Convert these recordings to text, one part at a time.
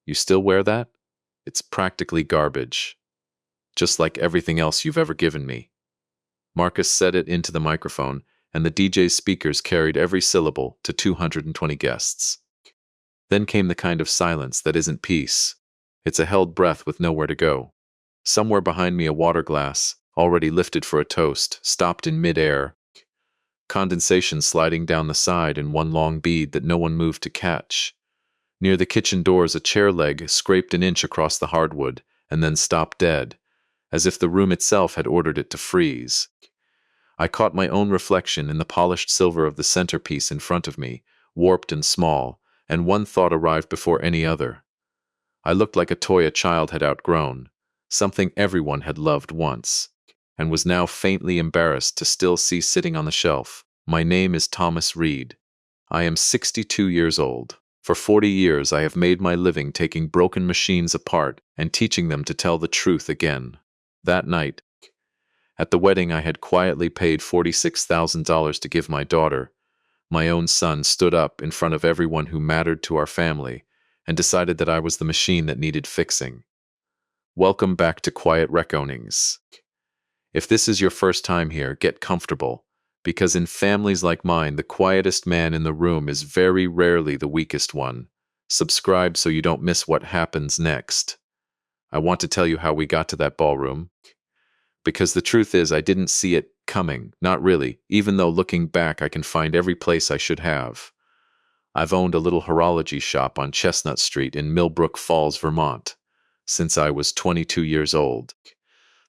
You still wear that? It's practically garbage, just like everything else you've ever given me." Marcus said it into the microphone, and the DJ's speakers carried every syllable to 220 guests. Then came the kind of silence that isn't peace. It's a held breath with nowhere to go. Somewhere behind me, a water glass, already lifted for a toast, stopped in mid-air, condensation sliding down the side in one long bead that no one moved to catch. Near the kitchen doors, a chair leg scraped an inch across the hardwood, and then stopped dead, as if the room itself had ordered it to freeze. I caught my own reflection in the polished silver of the centerpiece in front of me, warped and small, and one thought arrived before any other. I looked like a toy a child had outgrown, something everyone had loved once, and was now faintly embarrassed to still see sitting on the shelf. My name is Thomas Reed. I am 62 years old. For 40 years I have made my living taking broken machines apart and teaching them to tell the truth again. That night, at the wedding I had quietly paid $46,000 to give my daughter, my own son stood up in front of everyone who mattered to our family and decided that I was the machine that needed fixing. Welcome back to Quiet Reckonings. If this is your first time here, get comfortable, because in families like mine, the quietest man in the room is very rarely the weakest one. Subscribe so you don't miss what happens next. I want to tell you how we got to that ballroom, because the truth is I didn't see it coming, not really, even though looking back I can find every place I should have. I've owned a little horology shop on Chestnut Street in Millbrook Falls, Vermont, since I was 22 years old.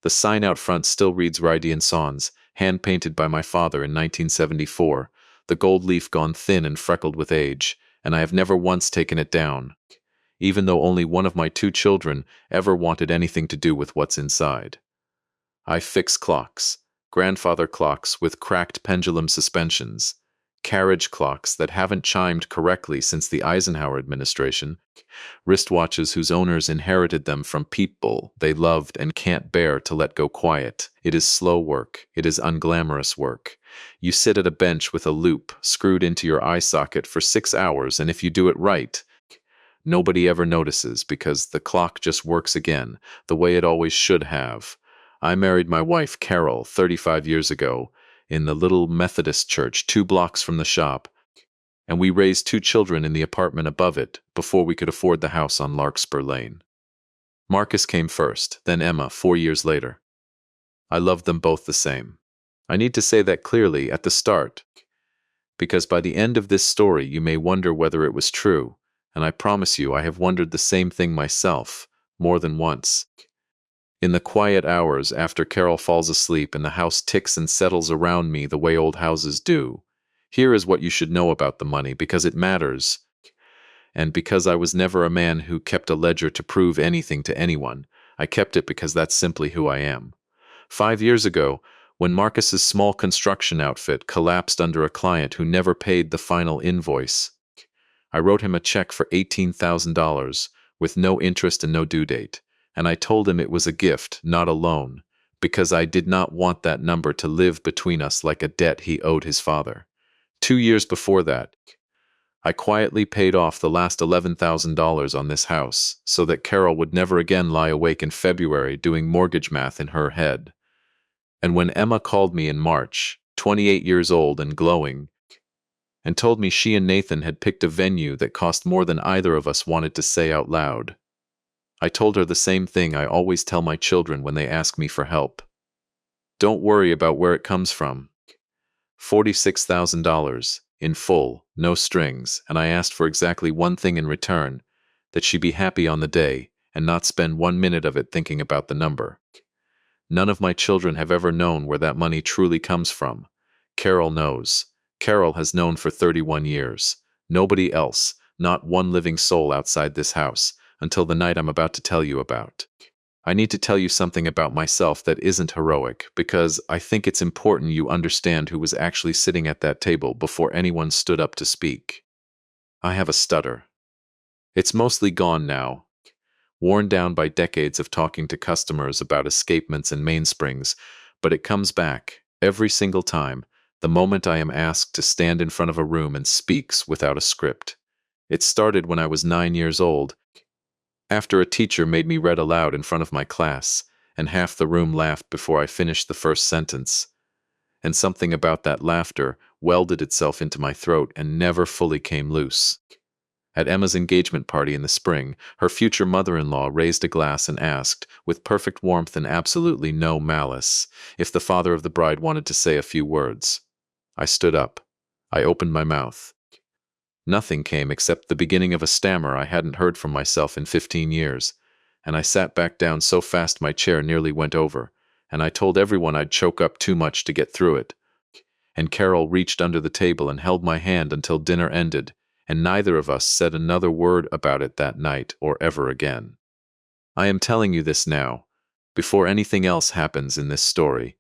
The sign out front still reads Rydie & Sons, hand-painted by my father in 1974, the gold leaf gone thin and freckled with age, and I have never once taken it down, even though only one of my 2 children ever wanted anything to do with what's inside. I fix clocks, grandfather clocks with cracked pendulum suspensions, carriage clocks that haven't chimed correctly since the Eisenhower administration, wristwatches whose owners inherited them from people they loved and can't bear to let go quiet. It is slow work. It is unglamorous work. You sit at a bench with a loop screwed into your eye socket for 6 hours, and if you do it right, nobody ever notices because the clock just works again, the way it always should have. I married my wife, Carol, 35 years ago, in the little Methodist church 2 blocks from the shop, and we raised 2 children in the apartment above it before we could afford the house on Larkspur Lane. Marcus came first, then Emma 4 years later. I loved them both the same. I need to say that clearly at the start, because by the end of this story you may wonder whether it was true, and I promise you I have wondered the same thing myself, more than once. In the quiet hours after Carol falls asleep and the house ticks and settles around me the way old houses do, here is what you should know about the money, because it matters, and because I was never a man who kept a ledger to prove anything to anyone. I kept it because that's simply who I am. 5 years ago, when Marcus's small construction outfit collapsed under a client who never paid the final invoice, I wrote him a check for $18,000 with no interest and no due date. And I told him it was a gift, not a loan, because I did not want that number to live between us like a debt he owed his father. 2 years before that, I quietly paid off the last $11,000 on this house so that Carol would never again lie awake in February doing mortgage math in her head. And when Emma called me in March, 28 years old and glowing, and told me she and Nathan had picked a venue that cost more than either of us wanted to say out loud, I told her the same thing I always tell my children when they ask me for help. Don't worry about where it comes from. $46,000, in full, no strings, and I asked for exactly one thing in return, that she be happy on the day and not spend 1 minute of it thinking about the number. None of my children have ever known where that money truly comes from. Carol knows. Carol has known for 31 years. Nobody else, not one living soul outside this house, until the night I'm about to tell you about. I need to tell you something about myself that isn't heroic, because I think it's important you understand who was actually sitting at that table before anyone stood up to speak. I have a stutter. It's mostly gone now, worn down by decades of talking to customers about escapements and mainsprings, but it comes back, every single time, the moment I am asked to stand in front of a room and speaks without a script. It started when I was 9 years old, After a teacher made me read aloud in front of my class, and half the room laughed before I finished the first sentence, and something about that laughter welded itself into my throat and never fully came loose. At Emma's engagement party in the spring, her future mother-in-law raised a glass and asked, with perfect warmth and absolutely no malice, if the father of the bride wanted to say a few words. I stood up. I opened my mouth. Nothing came except the beginning of a stammer I hadn't heard from myself in 15 years, and I sat back down so fast my chair nearly went over, and I told everyone I'd choke up too much to get through it. And Carol reached under the table and held my hand until dinner ended, and neither of us said another word about it that night or ever again. I am telling you this now, before anything else happens in this story,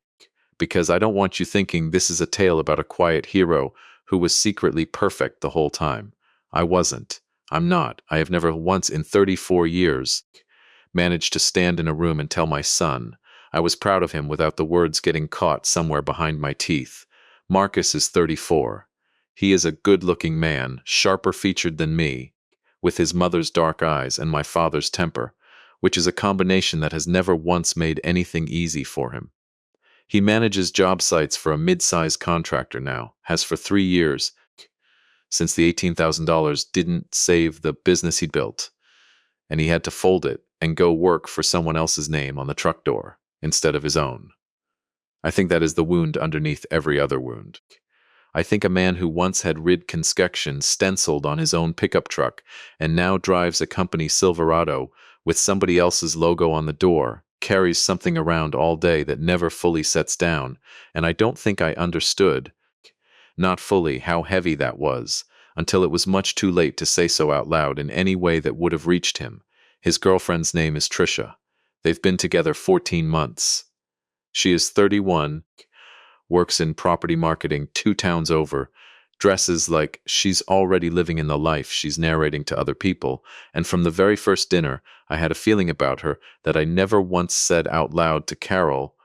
because I don't want you thinking this is a tale about a quiet hero who was secretly perfect the whole time. I wasn't. I'm not. I have never once in 34 years managed to stand in a room and tell my son I was proud of him without the words getting caught somewhere behind my teeth. Marcus is 34. He is a good-looking man, sharper featured than me, with his mother's dark eyes and my father's temper, which is a combination that has never once made anything easy for him. He manages job sites for a mid-sized contractor now, has for 3 years, since the $18,000 didn't save the business he built, and he had to fold it and go work for someone else's name on the truck door instead of his own. I think that is the wound underneath every other wound. I think a man who once had rid conscription stenciled on his own pickup truck and now drives a company Silverado with somebody else's logo on the door carries something around all day that never fully sets down, and I don't think I understood, not fully, how heavy that was, until it was much too late to say so out loud in any way that would have reached him. His girlfriend's name is Trisha. They've been together 14 months. She is 31, works in property marketing 2 towns over, dresses like she's already living in the life she's narrating to other people, and from the very first dinner, I had a feeling about her that I never once said out loud to Carol,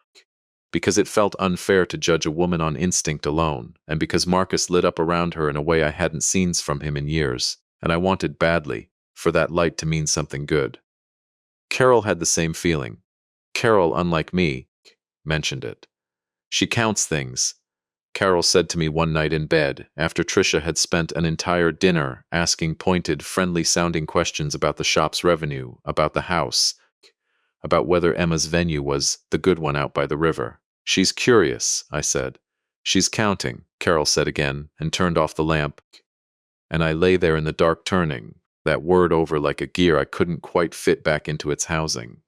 because it felt unfair to judge a woman on instinct alone, and because Marcus lit up around her in a way I hadn't seen from him in years, and I wanted badly for that light to mean something good. Carol had the same feeling. Carol, unlike me, mentioned it. She counts things. Carol said to me one night in bed, after Trisha had spent an entire dinner asking pointed, friendly-sounding questions about the shop's revenue, about the house, about whether Emma's venue was the good one out by the river. She's curious, I said. She's counting, Carol said again, and turned off the lamp. And I lay there in the dark turning that word over like a gear I couldn't quite fit back into its housing.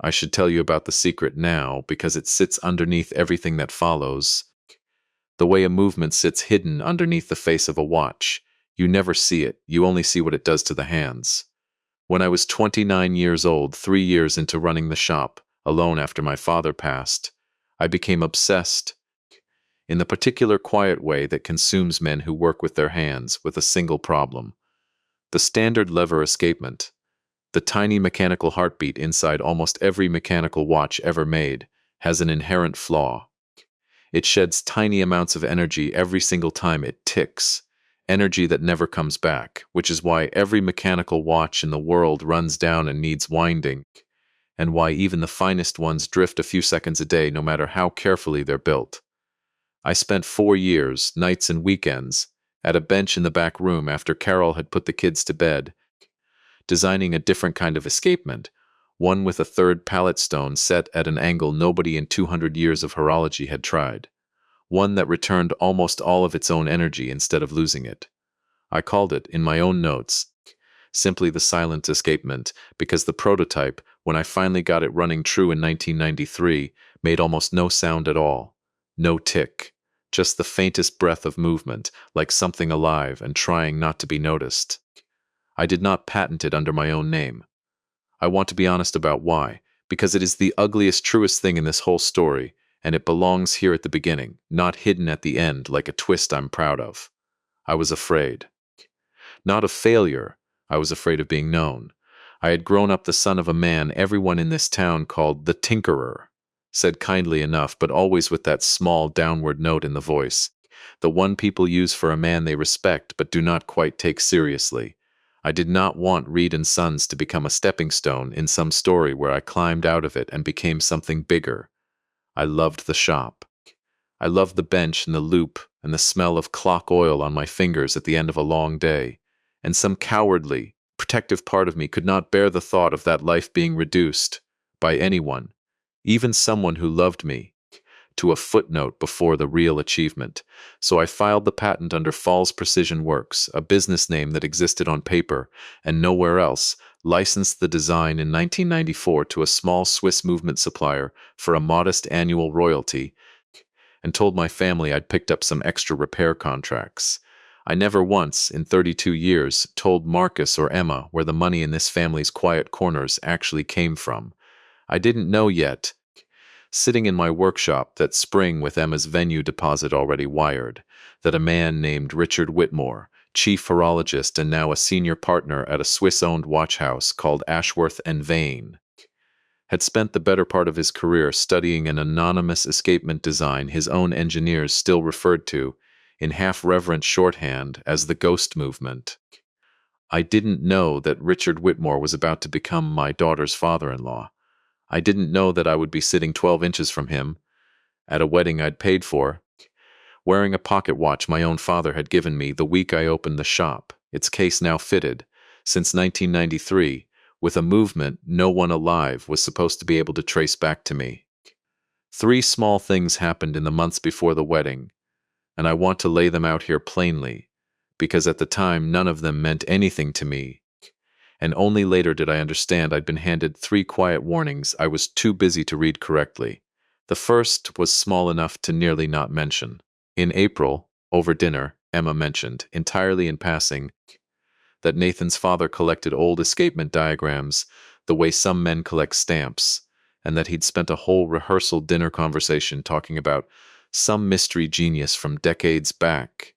I should tell you about the secret now, because it sits underneath everything that follows. The way a movement sits hidden underneath the face of a watch. You never see it, you only see what it does to the hands. When I was 29 years old, 3 years into running the shop, alone after my father passed, I became obsessed, in the particular quiet way that consumes men who work with their hands, with a single problem. The standard lever escapement. The tiny mechanical heartbeat inside almost every mechanical watch ever made has an inherent flaw. It sheds tiny amounts of energy every single time it ticks, energy that never comes back, which is why every mechanical watch in the world runs down and needs winding, and why even the finest ones drift a few seconds a day no matter how carefully they're built. I spent 4 years, nights and weekends, at a bench in the back room after Carol had put the kids to bed, designing a different kind of escapement, one with a third pallet stone set at an angle nobody in 200 years of horology had tried, one that returned almost all of its own energy instead of losing it. I called it, in my own notes, simply the silent escapement, because the prototype, when I finally got it running true in 1993, made almost no sound at all. No tick, just the faintest breath of movement, like something alive and trying not to be noticed. I did not patent it under my own name. I want to be honest about why, because it is the ugliest, truest thing in this whole story, and it belongs here at the beginning, not hidden at the end like a twist I'm proud of. I was afraid. Not of failure, I was afraid of being known. I had grown up the son of a man everyone in this town called the Tinkerer, said kindly enough, but always with that small downward note in the voice, the one people use for a man they respect but do not quite take seriously. I did not want Reed and Sons to become a stepping stone in some story where I climbed out of it and became something bigger. I loved the shop. I loved the bench and the loop and the smell of clock oil on my fingers at the end of a long day. And some cowardly, protective part of me could not bear the thought of that life being reduced, by anyone, even someone who loved me, to a footnote before the real achievement. So I filed the patent under Falls Precision Works, a business name that existed on paper and nowhere else, licensed the design in 1994 to a small Swiss movement supplier for a modest annual royalty, and told my family I'd picked up some extra repair contracts. I never once, in 32 years, told Marcus or Emma where the money in this family's quiet corners actually came from. I didn't know yet, sitting in my workshop that spring with Emma's venue deposit already wired, that a man named Richard Whitmore, chief horologist and now a senior partner at a Swiss-owned watch house called Ashworth and Vane, had spent the better part of his career studying an anonymous escapement design his own engineers still referred to, in half-reverent shorthand, as the ghost movement. I didn't know that Richard Whitmore was about to become my daughter's father-in-law. I didn't know that I would be sitting 12 inches from him, at a wedding I'd paid for, wearing a pocket watch my own father had given me the week I opened the shop, its case now fitted, since 1993, with a movement no one alive was supposed to be able to trace back to me. 3 small things happened in the months before the wedding, and I want to lay them out here plainly, because at the time none of them meant anything to me, and only later did I understand I'd been handed 3 quiet warnings I was too busy to read correctly. The first was small enough to nearly not mention. In April, over dinner, Emma mentioned, entirely in passing, that Nathan's father collected old escapement diagrams the way some men collect stamps, and that he'd spent a whole rehearsal dinner conversation talking about some mystery genius from decades back,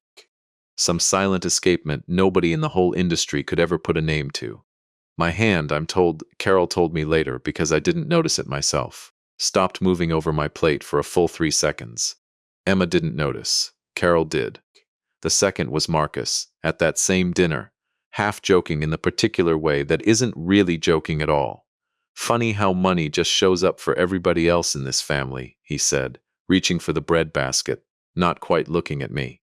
some silent escapement nobody in the whole industry could ever put a name to. My hand, I'm told, Carol told me later because I didn't notice it myself, stopped moving over my plate for a full 3 seconds. Emma didn't notice. Carol did. The second was Marcus, at that same dinner, half joking in the particular way that isn't really joking at all. Funny how money just shows up for everybody else in this family, he said, reaching for the bread basket, not quite looking at me.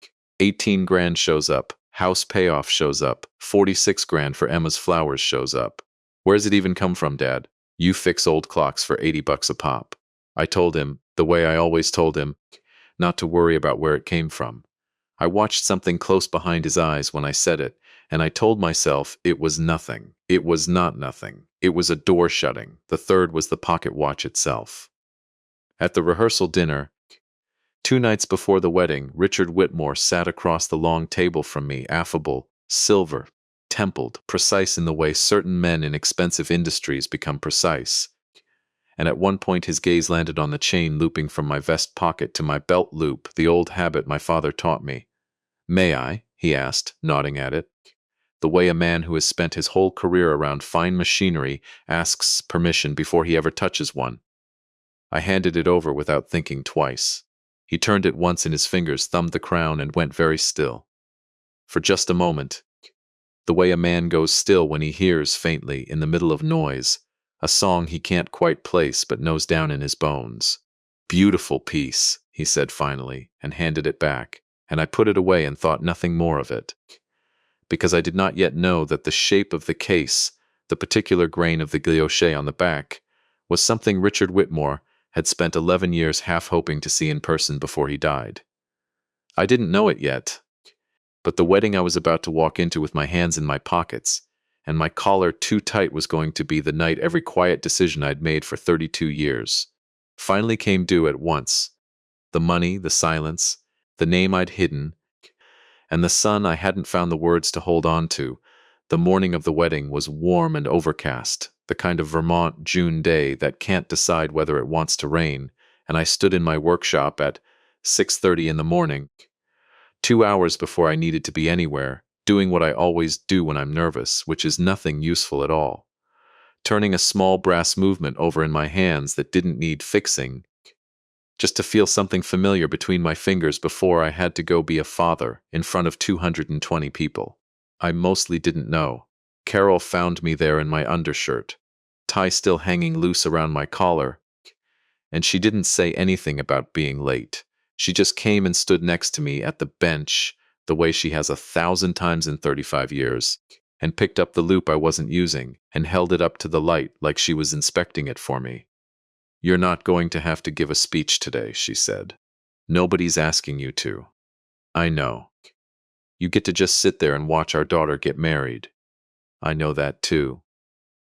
18 grand shows up, house payoff shows up, 46 grand for Emma's flowers shows up. Where's it even come from, Dad? You fix old clocks for $80 a pop. I told him, the way I always told him, not to worry about where it came from. I watched something close behind his eyes when I said it, and I told myself it was nothing. It was not nothing. It was a door shutting. The third was the pocket watch itself. At the rehearsal dinner, 2 nights before the wedding, Richard Whitmore sat across the long table from me, affable, silver, templed, precise in the way certain men in expensive industries become precise. And at one point his gaze landed on the chain looping from my vest pocket to my belt loop, the old habit my father taught me. May I? He asked, nodding at it. The way a man who has spent his whole career around fine machinery asks permission before he ever touches one. I handed it over without thinking twice. He turned it once in his fingers, thumbed the crown, and went very still. For just a moment, the way a man goes still when he hears, faintly, in the middle of noise, a song he can't quite place but knows down in his bones. Beautiful piece, he said finally, and handed it back, and I put it away and thought nothing more of it, because I did not yet know that the shape of the case, the particular grain of the guilloche on the back, was something Richard Whitmore had spent 11 years half hoping to see in person before he died. I didn't know it yet, but the wedding I was about to walk into with my hands in my pockets, and my collar too tight was going to be the night every quiet decision I'd made for 32 years finally came due at once. The money, the silence, the name I'd hidden, and the sun I hadn't found the words to hold on to. The morning of the wedding was warm and overcast, the kind of Vermont June day that can't decide whether it wants to rain, and I stood in my workshop at 6:30 in the morning, 2 hours before I needed to be anywhere, doing what I always do when I'm nervous, which is nothing useful at all. Turning a small brass movement over in my hands that didn't need fixing, just to feel something familiar between my fingers before I had to go be a father in front of 220 people. I mostly didn't know. Carol found me there in my undershirt, tie still hanging loose around my collar, and she didn't say anything about being late. She just came and stood next to me at the bench, the way she has 1,000 times in 35 years, and picked up the loop I wasn't using and held it up to the light like she was inspecting it for me. "You're not going to have to give a speech today," she said. "Nobody's asking you to. I know. You get to just sit there and watch our daughter get married. I know that too."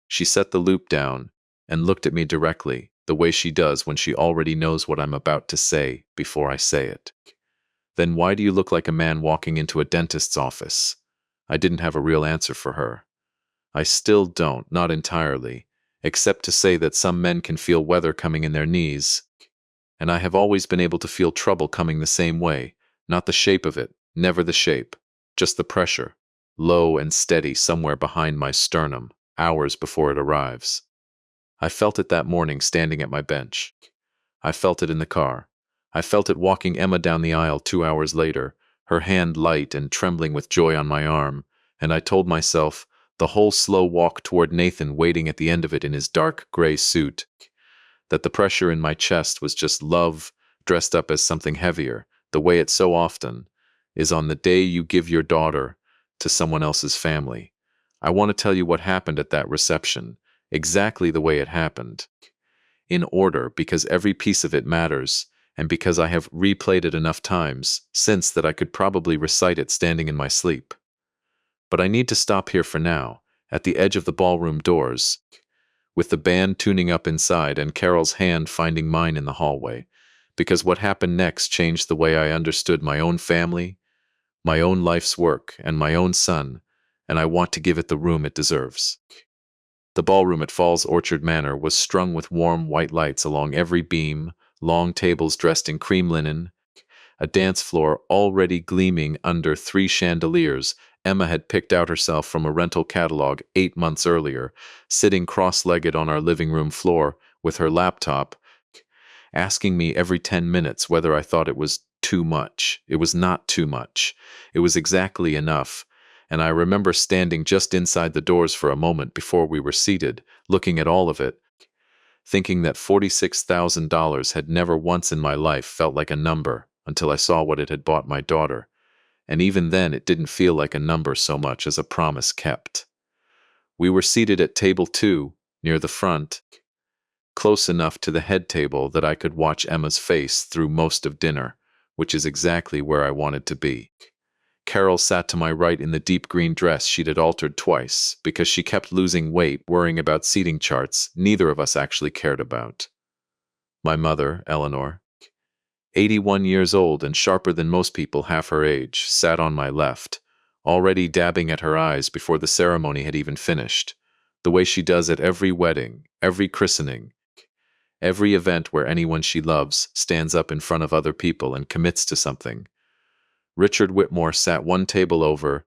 She set the loop down and looked at me directly, the way she does when she already knows what I'm about to say before I say it. "Then why do you look like a man walking into a dentist's office?" I didn't have a real answer for her. I still don't, not entirely, except to say that some men can feel weather coming in their knees, and I have always been able to feel trouble coming the same way, not the shape of it, never the shape, just the pressure, low and steady somewhere behind my sternum, hours before it arrives. I felt it that morning standing at my bench. I felt it in the car. I felt it walking Emma down the aisle 2 hours later, her hand light and trembling with joy on my arm, and I told myself, the whole slow walk toward Nathan waiting at the end of it in his dark gray suit, that the pressure in my chest was just love dressed up as something heavier, the way it so often is on the day you give your daughter to someone else's family. I want to tell you what happened at that reception, exactly the way it happened, in order, because every piece of it matters, and because I have replayed it enough times since that I could probably recite it standing in my sleep. But I need to stop here for now, at the edge of the ballroom doors, with the band tuning up inside and Carol's hand finding mine in the hallway, because what happened next changed the way I understood my own family, my own life's work, and my own son, and I want to give it the room it deserves. The ballroom at Falls Orchard Manor was strung with warm white lights along every beam, long tables dressed in cream linen, a dance floor already gleaming under 3 chandeliers Emma had picked out herself from a rental catalog 8 months earlier, sitting cross-legged on our living room floor with her laptop, asking me every 10 minutes whether I thought it was too much. It was not too much. It was exactly enough. And I remember standing just inside the doors for a moment before we were seated, looking at all of it, thinking that $46,000 had never once in my life felt like a number until I saw what it had bought my daughter. And even then it didn't feel like a number so much as a promise kept. We were seated at table 2, near the front, close enough to the head table that I could watch Emma's face through most of dinner, which is exactly where I wanted to be. Carol sat to my right in the deep green dress she'd had altered twice, because she kept losing weight, worrying about seating charts neither of us actually cared about. My mother, Eleanor, 81 years old and sharper than most people half her age, sat on my left, already dabbing at her eyes before the ceremony had even finished, the way she does at every wedding, every christening, every event where anyone she loves stands up in front of other people and commits to something. Richard Whitmore sat one table over,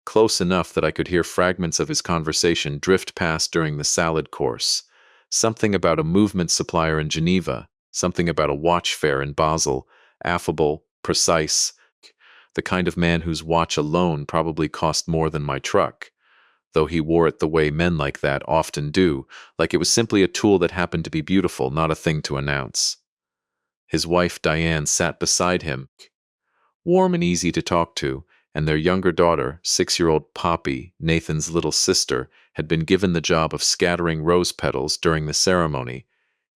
close enough that I could hear fragments of his conversation drift past during the salad course. Something about a movement supplier in Geneva, something about a watch fair in Basel, affable, precise, the kind of man whose watch alone probably cost more than my truck, though he wore it the way men like that often do, like it was simply a tool that happened to be beautiful, not a thing to announce. His wife Diane sat beside him, warm and easy to talk to, and their younger daughter, 6-year-old Poppy, Nathan's little sister, had been given the job of scattering rose petals during the ceremony,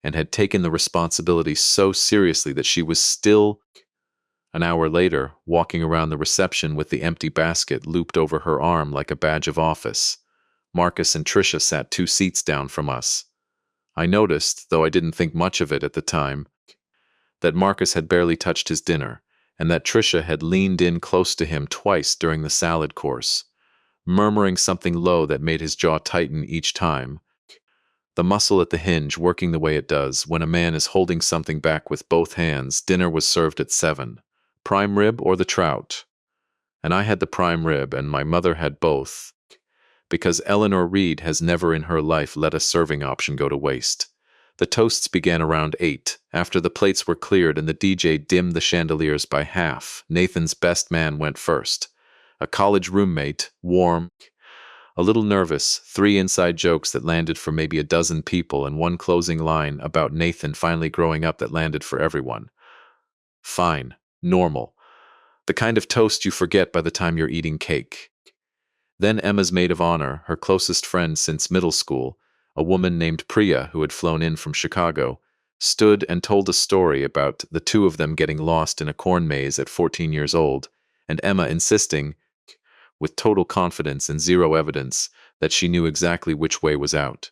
and had taken the responsibility so seriously that she was still, an hour later, walking around the reception with the empty basket looped over her arm like a badge of office. Marcus and Tricia sat 2 seats down from us. I noticed, though I didn't think much of it at the time, that Marcus had barely touched his dinner, and that Tricia had leaned in close to him twice during the salad course, murmuring something low that made his jaw tighten each time, the muscle at the hinge working the way it does when a man is holding something back with both hands. Dinner was served at 7. Prime rib or the trout? And I had the prime rib, and my mother had both, because Eleanor Reed has never in her life let a serving option go to waste. The toasts began around 8, after the plates were cleared and the DJ dimmed the chandeliers by half. Nathan's best man went first. A college roommate, warm, A little nervous, 3 inside jokes that landed for maybe a dozen people, and one closing line about Nathan finally growing up that landed for everyone. Fine. Normal. The kind of toast you forget by the time you're eating cake. Then Emma's maid of honor, her closest friend since middle school, a woman named Priya who had flown in from Chicago, stood and told a story about the two of them getting lost in a corn maze at 14 years old, and Emma insisting, with total confidence and zero evidence, that she knew exactly which way was out.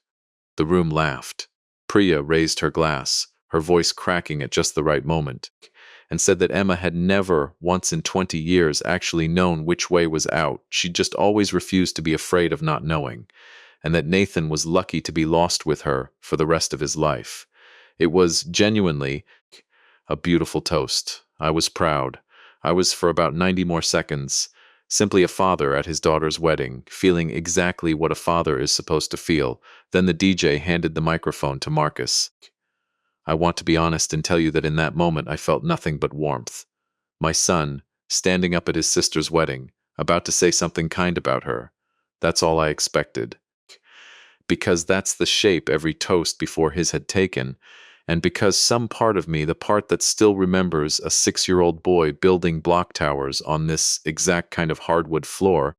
The room laughed. Priya raised her glass, her voice cracking at just the right moment, and said that Emma had never, once in 20 years, actually known which way was out. She'd just always refused to be afraid of not knowing, and that Nathan was lucky to be lost with her for the rest of his life. It was genuinely a beautiful toast. I was proud. I was, for about 90 more seconds, simply a father at his daughter's wedding, feeling exactly what a father is supposed to feel. Then the DJ handed the microphone to Marcus. I want to be honest and tell you that in that moment I felt nothing but warmth. My son, standing up at his sister's wedding, about to say something kind about her. That's all I expected. Because that's the shape every toast before his had taken, and because some part of me, the part that still remembers a 6-year-old boy building block towers on this exact kind of hardwood floor,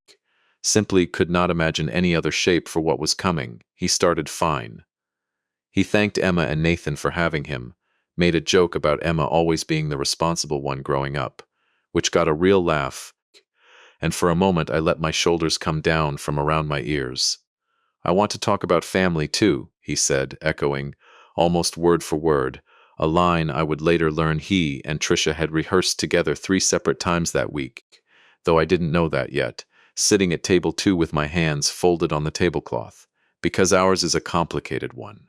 simply could not imagine any other shape for what was coming. He started fine. He thanked Emma and Nathan for having him, made a joke about Emma always being the responsible one growing up, which got a real laugh, and for a moment I let my shoulders come down from around my ears. I want to talk about family too, he said, echoing, almost word for word, a line I would later learn he and Tricia had rehearsed together 3 separate times that week, though I didn't know that yet, sitting at table 2 with my hands folded on the tablecloth, because ours is a complicated one.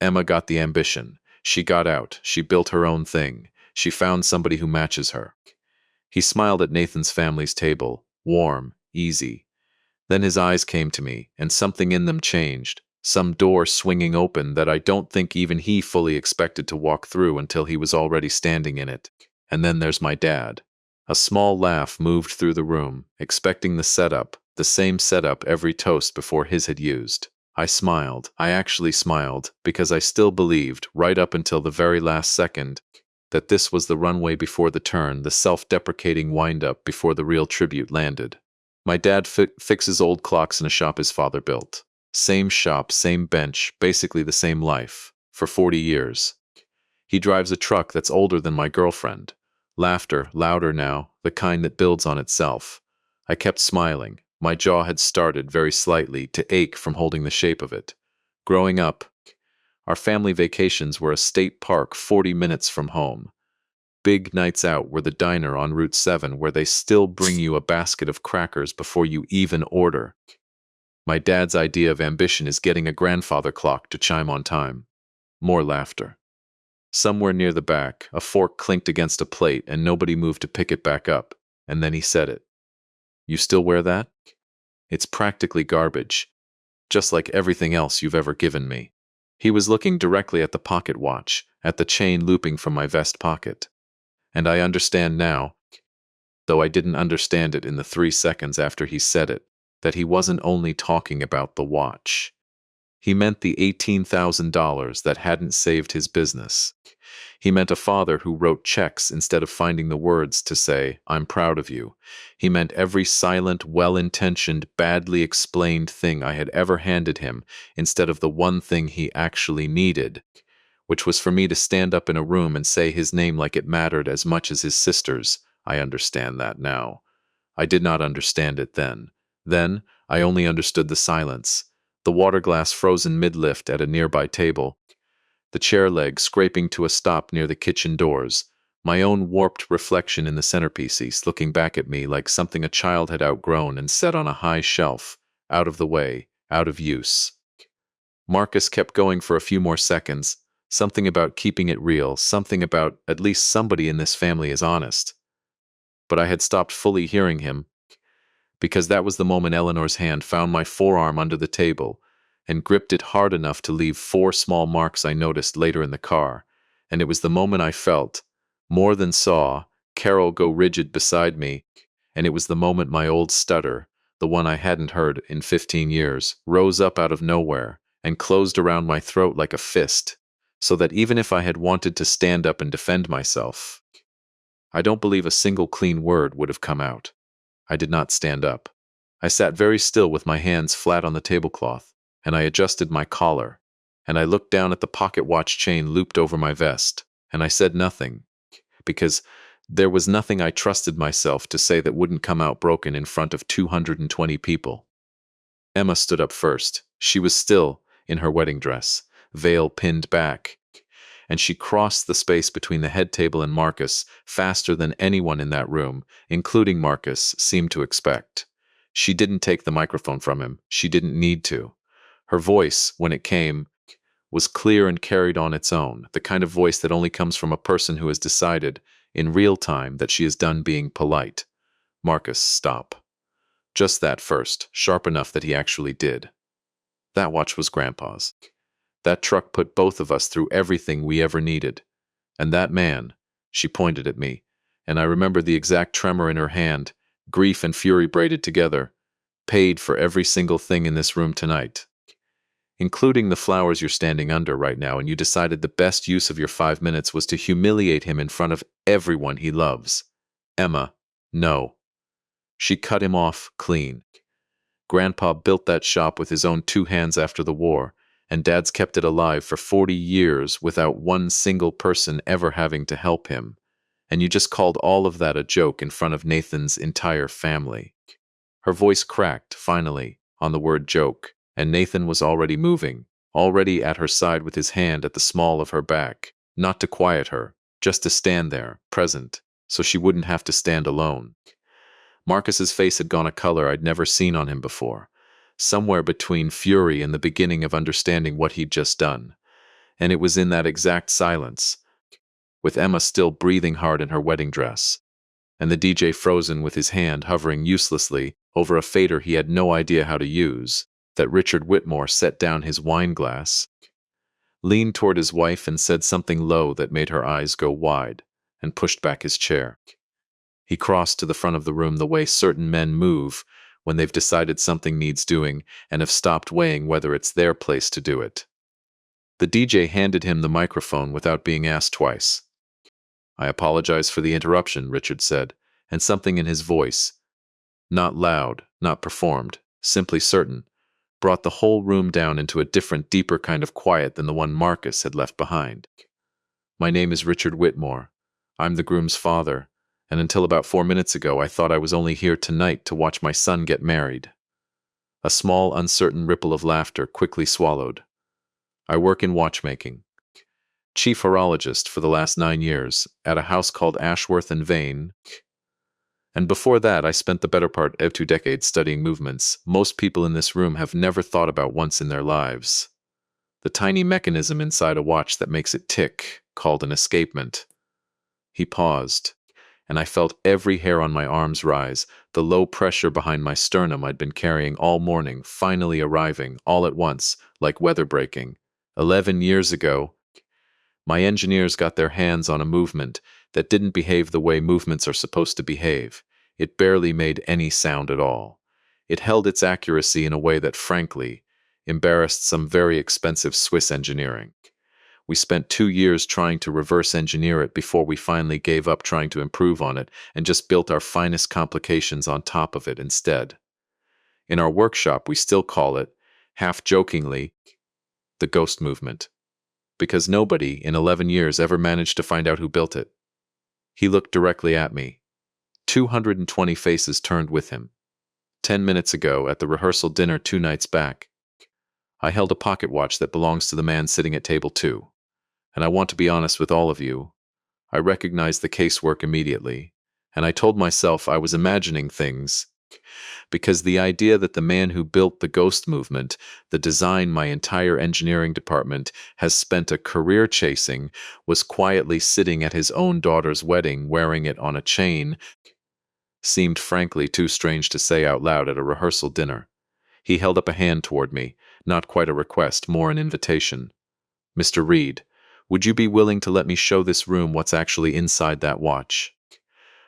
Emma got the ambition. She got out. She built her own thing. She found somebody who matches her. He smiled at Nathan's family's table, warm, easy. Then his eyes came to me, and something in them changed, some door swinging open that I don't think even he fully expected to walk through until he was already standing in it. And then there's my dad. A small laugh moved through the room, expecting the setup, the same setup every toast before his had used. I smiled. I actually smiled, because I still believed, right up until the very last second, that this was the runway before the turn, the self-deprecating wind-up before the real tribute landed. My dad fixes old clocks in a shop his father built. Same shop, same bench, basically the same life, for 40 years. He drives a truck that's older than my girlfriend. Laughter, louder now, the kind that builds on itself. I kept smiling. My jaw had started, very slightly, to ache from holding the shape of it. Growing up, our family vacations were a state park 40 minutes from home. Big nights out were the diner on Route 7 where they still bring you a basket of crackers before you even order. My dad's idea of ambition is getting a grandfather clock to chime on time. More laughter. Somewhere near the back, a fork clinked against a plate and nobody moved to pick it back up, and then he said it. You still wear that? It's practically garbage, just like everything else you've ever given me. He was looking directly at the pocket watch, at the chain looping from my vest pocket. And I understand now, though I didn't understand it in the 3 seconds after he said it, that he wasn't only talking about the watch. He meant the $18,000 that hadn't saved his business. He meant a father who wrote checks instead of finding the words to say, I'm proud of you. He meant every silent, well-intentioned, badly explained thing I had ever handed him instead of the one thing he actually needed, which was for me to stand up in a room and say his name like it mattered as much as his sister's. I understand that now. I did not understand it then. Then, I only understood the silence. The water glass frozen mid-lift at a nearby table, the chair leg scraping to a stop near the kitchen doors, my own warped reflection in the centerpiece looking back at me like something a child had outgrown and set on a high shelf, out of the way, out of use. Marcus kept going for a few more seconds, something about keeping it real, something about at least somebody in this family is honest. But I had stopped fully hearing him, because that was the moment Eleanor's hand found my forearm under the table and gripped it hard enough to leave 4 small marks I noticed later in the car, and it was the moment I felt, more than saw, Carol go rigid beside me, and it was the moment my old stutter, the one I hadn't heard in 15 years, rose up out of nowhere and closed around my throat like a fist, so that even if I had wanted to stand up and defend myself, I don't believe a single clean word would have come out. I did not stand up. I sat very still with my hands flat on the tablecloth, and I adjusted my collar, and I looked down at the pocket watch chain looped over my vest, and I said nothing, because there was nothing I trusted myself to say that wouldn't come out broken in front of 220 people. Emma stood up first. She was still in her wedding dress, veil pinned back, and she crossed the space between the head table and Marcus faster than anyone in that room, including Marcus, seemed to expect. She didn't take the microphone from him. She didn't need to. Her voice, when it came, was clear and carried on its own, the kind of voice that only comes from a person who has decided, in real time, that she is done being polite. Marcus, stop. Just that first, sharp enough that he actually did. That watch was Grandpa's. That truck put both of us through everything we ever needed. And that man, she pointed at me, and I remember the exact tremor in her hand, grief and fury braided together, paid for every single thing in this room tonight, including the flowers you're standing under right now, and you decided the best use of your 5 minutes was to humiliate him in front of everyone he loves. Emma, no. She cut him off clean. Grandpa built that shop with his own 2 hands after the war, and Dad's kept it alive for 40 years without one single person ever having to help him. And you just called all of that a joke in front of Nathan's entire family. Her voice cracked, finally, on the word joke, and Nathan was already moving, already at her side with his hand at the small of her back, not to quiet her, just to stand there, present, so she wouldn't have to stand alone. Marcus's face had gone a color I'd never seen on him before, somewhere between fury and the beginning of understanding what he'd just done. And it was in that exact silence, with Emma still breathing hard in her wedding dress, and the DJ frozen with his hand hovering uselessly over a fader he had no idea how to use, that Richard Whitmore set down his wine glass, leaned toward his wife and said something low that made her eyes go wide, and pushed back his chair. He crossed to the front of the room the way certain men move when they've decided something needs doing and have stopped weighing whether it's their place to do it. The DJ handed him the microphone without being asked twice. "I apologize for the interruption," Richard said, and something in his voice, not loud, not performed, simply certain, brought the whole room down into a different, deeper kind of quiet than the one Marcus had left behind. "My name is Richard Whitmore. I'm the groom's father, and until about 4 minutes ago I thought I was only here tonight to watch my son get married." A small, uncertain ripple of laughter quickly swallowed. "I work in watchmaking. Chief horologist for the last 9 years at a house called Ashworth and Vane. And before that, I spent the better part of 2 decades studying movements most people in this room have never thought about once in their lives. The tiny mechanism inside a watch that makes it tick, called an escapement." He paused, and I felt every hair on my arms rise, the low pressure behind my sternum I'd been carrying all morning finally arriving, all at once, like weather breaking. 11 years ago, my engineers got their hands on a movement that didn't behave the way movements are supposed to behave. It barely made any sound at all. It held its accuracy in a way that, frankly, embarrassed some very expensive Swiss engineering. We spent 2 years trying to reverse engineer it before we finally gave up trying to improve on it and just built our finest complications on top of it instead. In our workshop, we still call it, half-jokingly, the ghost movement, because nobody in 11 years ever managed to find out who built it. He looked directly at me. 220 faces turned with him. 10 minutes ago, at the rehearsal dinner 2 nights back, I held a pocket watch that belongs to the man sitting at table 2. And I want to be honest with all of you. I recognized the casework immediately, and I told myself I was imagining things, because the idea that the man who built the ghost movement, the design my entire engineering department has spent a career chasing, was quietly sitting at his own daughter's wedding wearing it on a chain, seemed frankly too strange to say out loud at a rehearsal dinner. He held up a hand toward me, not quite a request, more an invitation. "Mr. Reed, would you be willing to let me show this room what's actually inside that watch?"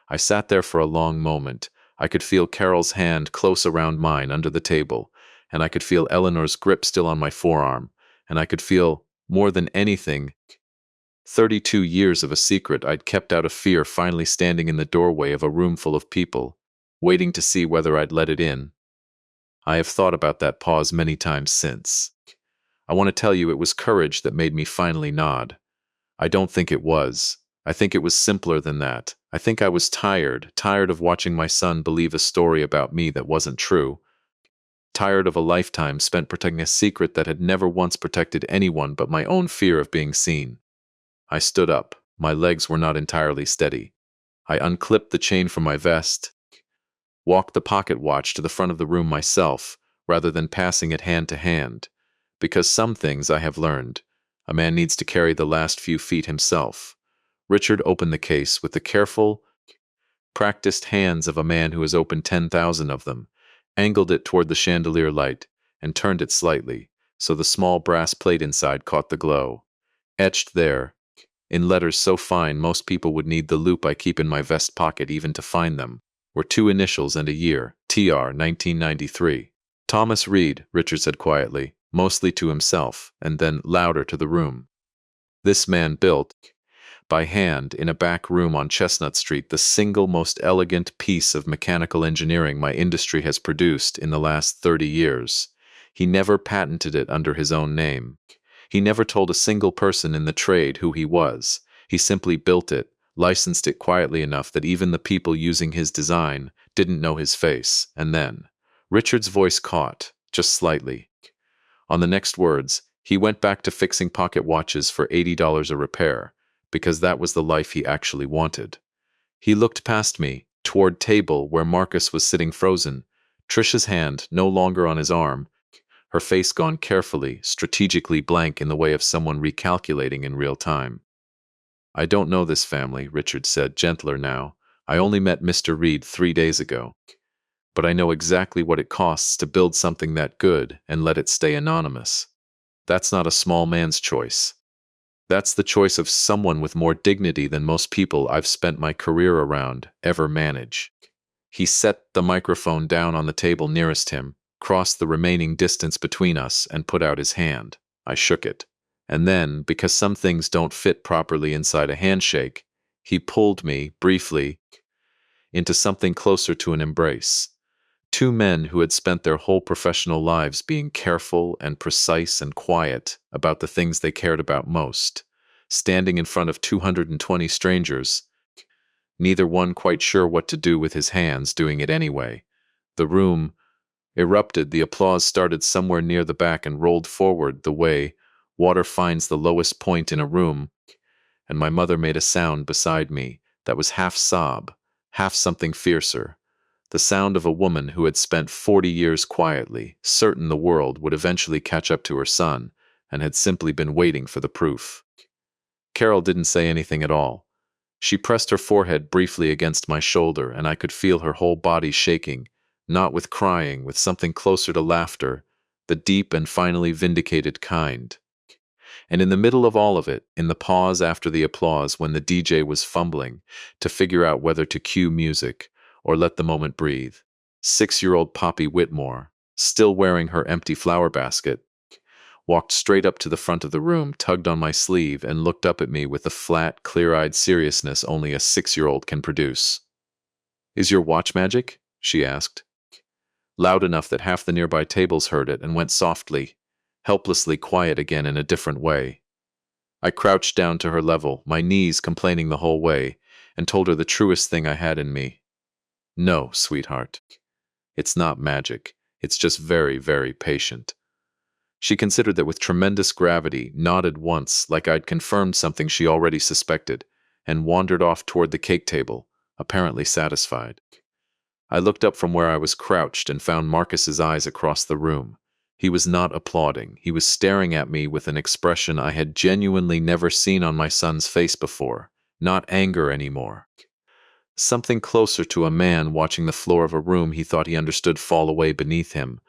I sat there for a long moment, I could feel Carol's hand close around mine under the table, and I could feel Eleanor's grip still on my forearm, and I could feel, more than anything, 32 years of a secret I'd kept out of fear finally standing in the doorway of a room full of people, waiting to see whether I'd let it in. I have thought about that pause many times since. I want to tell you it was courage that made me finally nod. I don't think it was. I think it was simpler than that. I think I was tired of watching my son believe a story about me that wasn't true. Tired of a lifetime spent protecting a secret that had never once protected anyone but my own fear of being seen. I stood up. My legs were not entirely steady. I unclipped the chain from my vest, walked the pocket watch to the front of the room myself, rather than passing it hand to hand. Because some things I have learned, a man needs to carry the last few feet himself. Richard opened the case with the careful, practiced hands of a man who has opened 10,000 of them, angled it toward the chandelier light, and turned it slightly, so the small brass plate inside caught the glow. Etched there, in letters so fine most people would need the loop I keep in my vest pocket even to find them, were two initials and a year, TR 1993. Thomas Reed, Richard said quietly, mostly to himself, and then louder to the room. This man built, by hand, in a back room on Chestnut Street, the single most elegant piece of mechanical engineering my industry has produced in the last 30 years. He never patented it under his own name. He never told a single person in the trade who he was. He simply built it, licensed it quietly enough that even the people using his design didn't know his face, and then Richard's voice caught, just slightly. On the next words, he went back to fixing pocket watches for $80 a repair, because that was the life he actually wanted. He looked past me, toward table where Marcus was sitting frozen, Trisha's hand no longer on his arm, her face gone carefully, strategically blank in the way of someone recalculating in real time. I don't know this family, Richard said, gentler now. I only met Mr. Reed 3 days ago. But I know exactly what it costs to build something that good and let it stay anonymous. That's not a small man's choice. That's the choice of someone with more dignity than most people I've spent my career around ever manage. He set the microphone down on the table nearest him, crossed the remaining distance between us, and put out his hand. I shook it. And then, because some things don't fit properly inside a handshake, he pulled me, briefly, into something closer to an embrace. Two men who had spent their whole professional lives being careful and precise and quiet about the things they cared about most, standing in front of 220 strangers, neither one quite sure what to do with his hands, doing it anyway. The room erupted. The applause started somewhere near the back and rolled forward the way water finds the lowest point in a room, and my mother made a sound beside me that was half sob, half something fiercer. The sound of a woman who had spent 40 years quietly, certain the world would eventually catch up to her son, and had simply been waiting for the proof. Carol didn't say anything at all. She pressed her forehead briefly against my shoulder, and I could feel her whole body shaking, not with crying, with something closer to laughter, the deep and finally vindicated kind. And in the middle of all of it, in the pause after the applause when the DJ was fumbling to figure out whether to cue music or let the moment breathe, 6-year-old Poppy Whitmore, still wearing her empty flower basket, walked straight up to the front of the room, tugged on my sleeve, and looked up at me with the flat, clear-eyed seriousness only a 6-year-old can produce. "Is your watch magic?" she asked, loud enough that half the nearby tables heard it, and went softly, helplessly quiet again in a different way. I crouched down to her level, my knees complaining the whole way, and told her the truest thing I had in me. "No, sweetheart. It's not magic. It's just very, very patient." She considered that with tremendous gravity, nodded once like I'd confirmed something she already suspected, and wandered off toward the cake table, apparently satisfied. I looked up from where I was crouched and found Marcus's eyes across the room. He was not applauding. He was staring at me with an expression I had genuinely never seen on my son's face before. Not anger anymore. Something closer to a man watching the floor of a room he thought he understood fall away beneath him.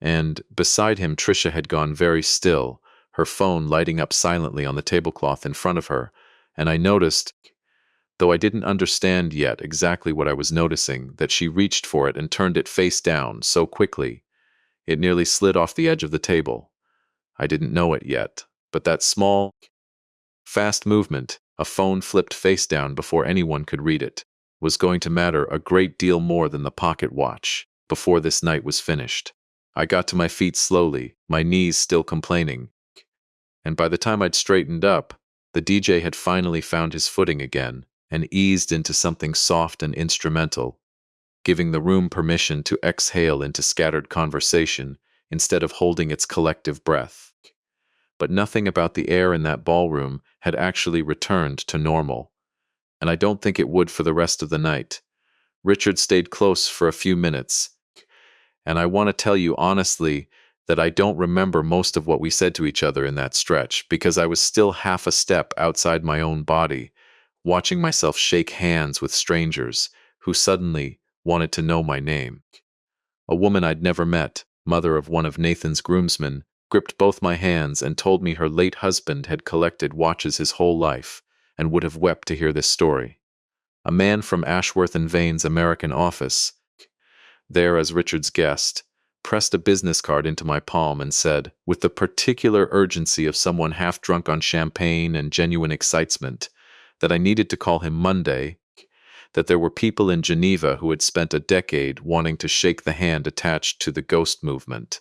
And beside him, Trisha had gone very still, her phone lighting up silently on the tablecloth in front of her, and I noticed though I didn't understand yet exactly what I was noticing, that she reached for it and turned it face down so quickly it nearly slid off the edge of the table. I didn't know it yet, but that small, fast movement, a phone flipped face down before anyone could read it, was going to matter a great deal more than the pocket watch before this night was finished. I got to my feet slowly, my knees still complaining, and by the time I'd straightened up, the DJ had finally found his footing again and eased into something soft and instrumental, giving the room permission to exhale into scattered conversation instead of holding its collective breath. But nothing about the air in that ballroom had actually returned to normal, and I don't think it would for the rest of the night. Richard stayed close for a few minutes, and I want to tell you honestly that I don't remember most of what we said to each other in that stretch because I was still half a step outside my own body, watching myself shake hands with strangers who suddenly wanted to know my name. A woman I'd never met, mother of one of Nathan's groomsmen, gripped both my hands and told me her late husband had collected watches his whole life and would have wept to hear this story. A man from Ashworth and Vane's American office, there as Richard's guest, pressed a business card into my palm and said, with the particular urgency of someone half drunk on champagne and genuine excitement, that I needed to call him Monday, that there were people in Geneva who had spent a decade wanting to shake the hand attached to the ghost movement.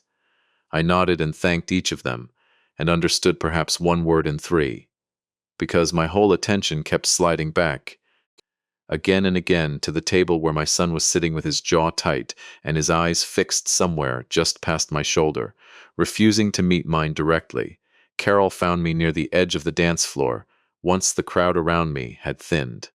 I nodded and thanked each of them, and understood perhaps one word in three, because my whole attention kept sliding back, again and again, to the table where my son was sitting with his jaw tight and his eyes fixed somewhere just past my shoulder, refusing to meet mine directly. Carol found me near the edge of the dance floor, once the crowd around me had thinned.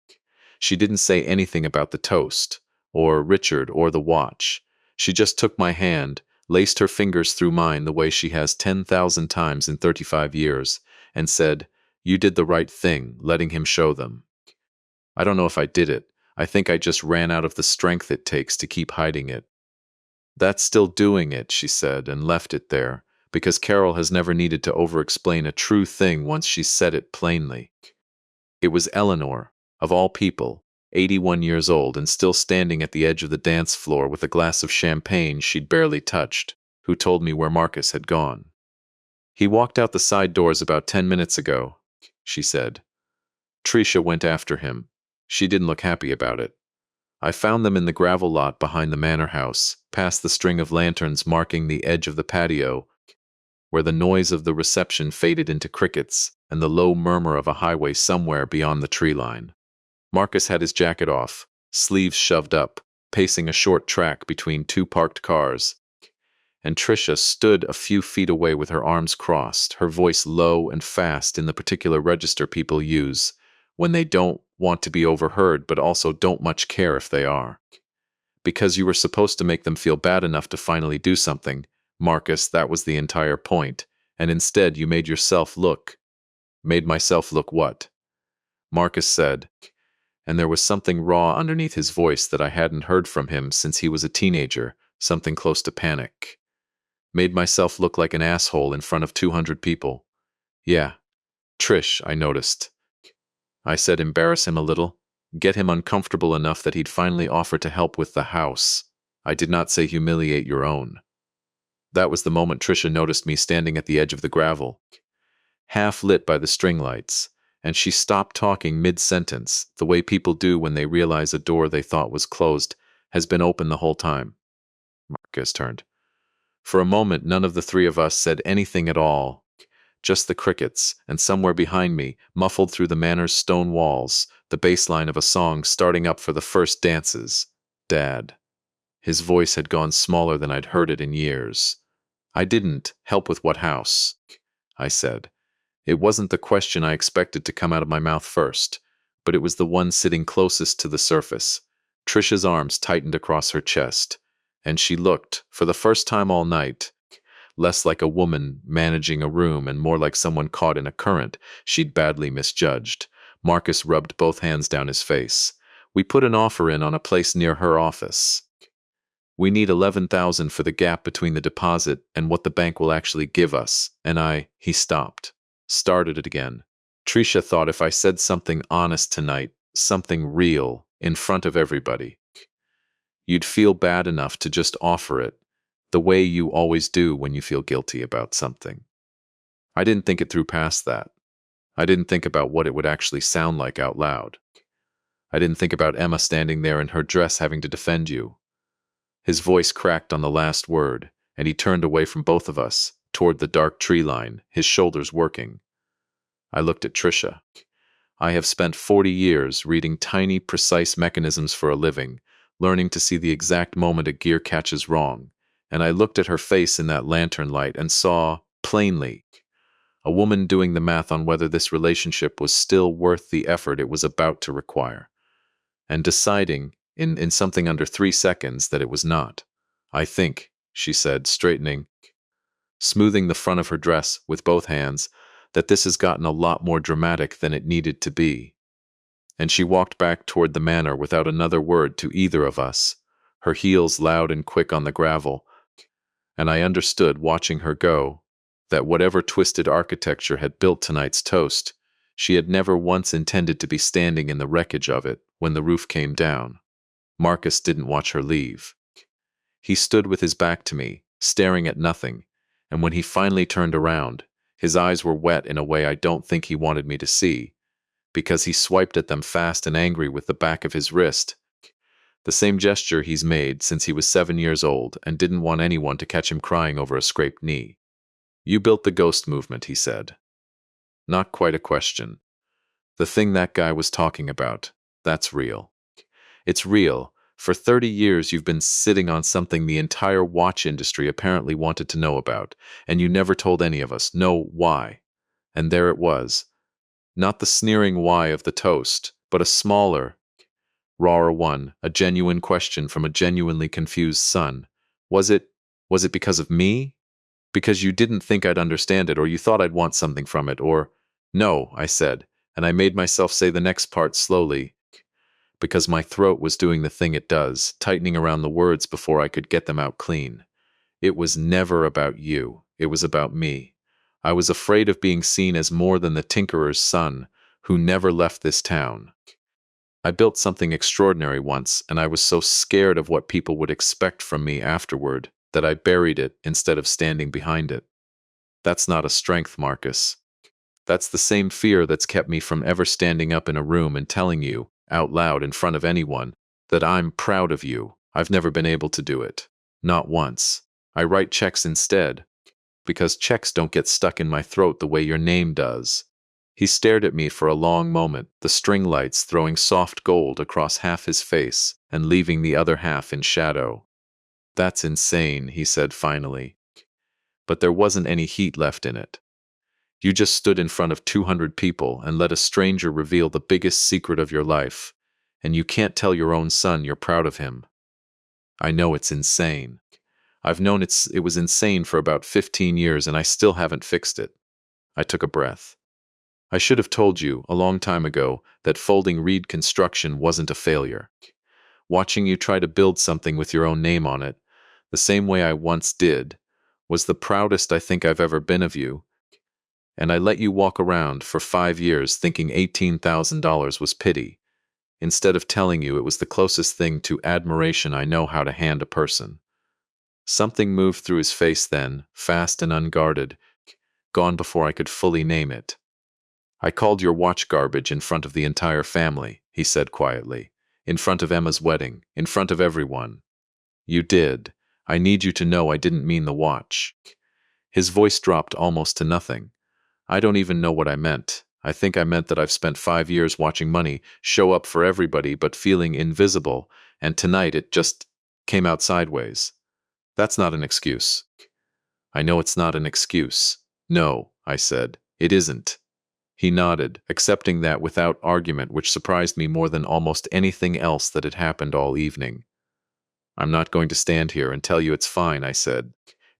She didn't say anything about the toast, or Richard, or the watch. She just took my hand, laced her fingers through mine the way she has 10,000 times in 35 years, and said, "You did the right thing, letting him show them." I don't know if I did it. I think I just ran out of the strength it takes to keep hiding it. "That's still doing it," she said, and left it there, because Carol has never needed to over-explain a true thing once she's said it plainly. It was Eleanor, of all people, 81 years old and still standing at the edge of the dance floor with a glass of champagne she'd barely touched, who told me where Marcus had gone. "He walked out the side doors about 10 minutes ago," she said. "Tricia went after him. She didn't look happy about it. I found them in the gravel lot behind the manor house, past the string of lanterns marking the edge of the patio, where the noise of the reception faded into crickets and the low murmur of a highway somewhere beyond the tree line. Marcus had his jacket off, sleeves shoved up, pacing a short track between two parked cars, and Tricia stood a few feet away with her arms crossed, her voice low and fast in the particular register people use when they don't want to be overheard but also don't much care if they are. Because you were supposed to make them feel bad enough to finally do something, Marcus, that was the entire point, and instead you made yourself look. Made myself look what? Marcus said, and there was something raw underneath his voice that I hadn't heard from him since he was a teenager, something close to panic. Made myself look like an asshole in front of 200 people. Yeah. Trish, I noticed. I said embarrass him a little, get him uncomfortable enough that he'd finally offer to help with the house. I did not say humiliate your own. That was the moment Tricia noticed me standing at the edge of the gravel, half lit by the string lights, and she stopped talking mid-sentence, the way people do when they realize a door they thought was closed has been open the whole time. Marcus turned. For a moment, none of the three of us said anything at all, just the crickets, and somewhere behind me, muffled through the manor's stone walls, the bass line of a song starting up for the first dances. Dad. His voice had gone smaller than I'd heard it in years. I didn't help with what house, I said. It wasn't the question I expected to come out of my mouth first, but it was the one sitting closest to the surface. Tricia's arms tightened across her chest, and she looked, for the first time all night, less like a woman managing a room and more like someone caught in a current she'd badly misjudged. Marcus rubbed both hands down his face. We put an offer in on a place near her office. We need $11,000 for the gap between the deposit and what the bank will actually give us, and he stopped. Started it again. Tricia thought if I said something honest tonight, something real in front of everybody, you'd feel bad enough to just offer it, the way you always do when you feel guilty about something. I didn't think it through past that. I didn't think about what it would actually sound like out loud. I didn't think about Emma standing there in her dress having to defend you. His voice cracked on the last word, and he turned away from both of us, toward the dark tree line, his shoulders working. I looked at Trisha. I have spent 40 years reading tiny, precise mechanisms for a living, learning to see the exact moment a gear catches wrong, and I looked at her face in that lantern light and saw, plainly, a woman doing the math on whether this relationship was still worth the effort it was about to require, and deciding, in something under 3 seconds, that it was not. I think, she said, straightening, smoothing the front of her dress with both hands, that this has gotten a lot more dramatic than it needed to be. And she walked back toward the manor without another word to either of us, her heels loud and quick on the gravel, and I understood, watching her go, that whatever twisted architecture had built tonight's toast, she had never once intended to be standing in the wreckage of it when the roof came down. Marcus didn't watch her leave. He stood with his back to me, staring at nothing, and when he finally turned around, his eyes were wet in a way I don't think he wanted me to see, because he swiped at them fast and angry with the back of his wrist, the same gesture he's made since he was 7 years old and didn't want anyone to catch him crying over a scraped knee. You built the ghost movement, he said. Not quite a question. The thing that guy was talking about, that's real. It's real. For 30 years you've been sitting on something the entire watch industry apparently wanted to know about, and you never told any of us. No, why? And there it was. Not the sneering why of the toast, but a smaller, rawer one, a genuine question from a genuinely confused son. Was it because of me? Because you didn't think I'd understand it, or you thought I'd want something from it, or... No, I said, and I made myself say the next part slowly, because my throat was doing the thing it does, tightening around the words before I could get them out clean. It was never about you. It was about me. I was afraid of being seen as more than the tinkerer's son, who never left this town. I built something extraordinary once, and I was so scared of what people would expect from me afterward that I buried it instead of standing behind it. That's not a strength, Marcus. That's the same fear that's kept me from ever standing up in a room and telling you, out loud in front of anyone, that I'm proud of you. I've never been able to do it. Not once. I write checks instead, because checks don't get stuck in my throat the way your name does. He stared at me for a long moment, the string lights throwing soft gold across half his face and leaving the other half in shadow. That's insane, he said finally. But there wasn't any heat left in it. You just stood in front of 200 people and let a stranger reveal the biggest secret of your life, and you can't tell your own son you're proud of him. I know it's insane. I've known it was insane for about 15 years and I still haven't fixed it. I took a breath. I should have told you, a long time ago, that folding reed construction wasn't a failure. Watching you try to build something with your own name on it, the same way I once did, was the proudest I think I've ever been of you. And I let you walk around for 5 years thinking $18,000 was pity, instead of telling you it was the closest thing to admiration I know how to hand a person. Something moved through his face then, fast and unguarded, gone before I could fully name it. I called your watch garbage in front of the entire family, he said quietly, in front of Emma's wedding, in front of everyone. You did. I need you to know I didn't mean the watch. His voice dropped almost to nothing. I don't even know what I meant. I think I meant that I've spent 5 years watching money show up for everybody but feeling invisible, and tonight it just came out sideways. That's not an excuse. I know it's not an excuse. No, I said, it isn't. He nodded, accepting that without argument, which surprised me more than almost anything else that had happened all evening. I'm not going to stand here and tell you it's fine, I said,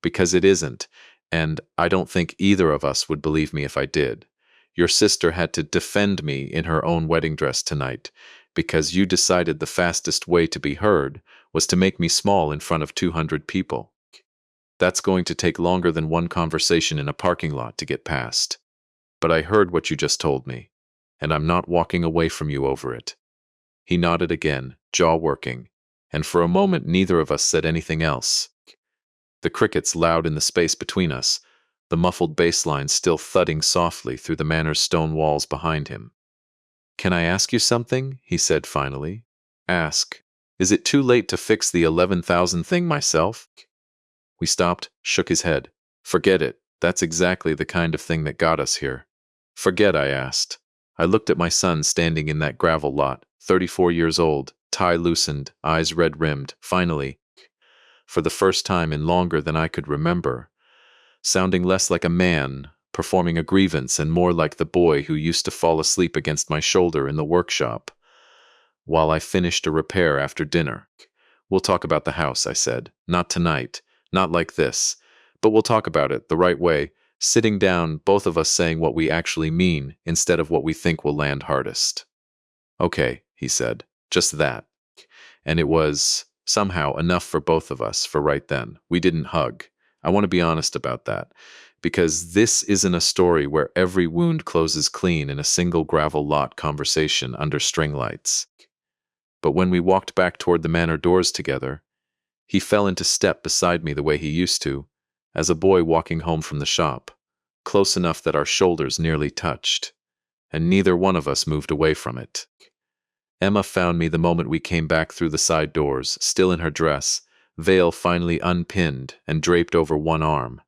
because it isn't, and I don't think either of us would believe me if I did. Your sister had to defend me in her own wedding dress tonight, because you decided the fastest way to be heard was to make me small in front of 200 people. That's going to take longer than one conversation in a parking lot to get past. But I heard what you just told me, and I'm not walking away from you over it. He nodded again, jaw working, and for a moment neither of us said anything else. The crickets loud in the space between us, the muffled bass line still thudding softly through the manor's stone walls behind him. "Can I ask you something?" he said finally. "Ask. Is it too late to fix the 11,000 thing myself?" We stopped, shook his head. "Forget it. That's exactly the kind of thing that got us here." "Forget," I asked. I looked at my son standing in that gravel lot, 34 years old, tie loosened, eyes red-rimmed, finally, for the first time in longer than I could remember, sounding less like a man performing a grievance and more like the boy who used to fall asleep against my shoulder in the workshop while I finished a repair after dinner. "We'll talk about the house," I said. "Not tonight, not like this, but we'll talk about it the right way, sitting down, both of us saying what we actually mean instead of what we think will land hardest." "Okay," he said, "just that." And it was, somehow, enough for both of us for right then. We didn't hug. I want to be honest about that, because this isn't a story where every wound closes clean in a single gravel lot conversation under string lights. But when we walked back toward the manor doors together, he fell into step beside me the way he used to, as a boy walking home from the shop, close enough that our shoulders nearly touched, and neither one of us moved away from it. Emma found me the moment we came back through the side doors, still in her dress, veil finally unpinned and draped over one arm,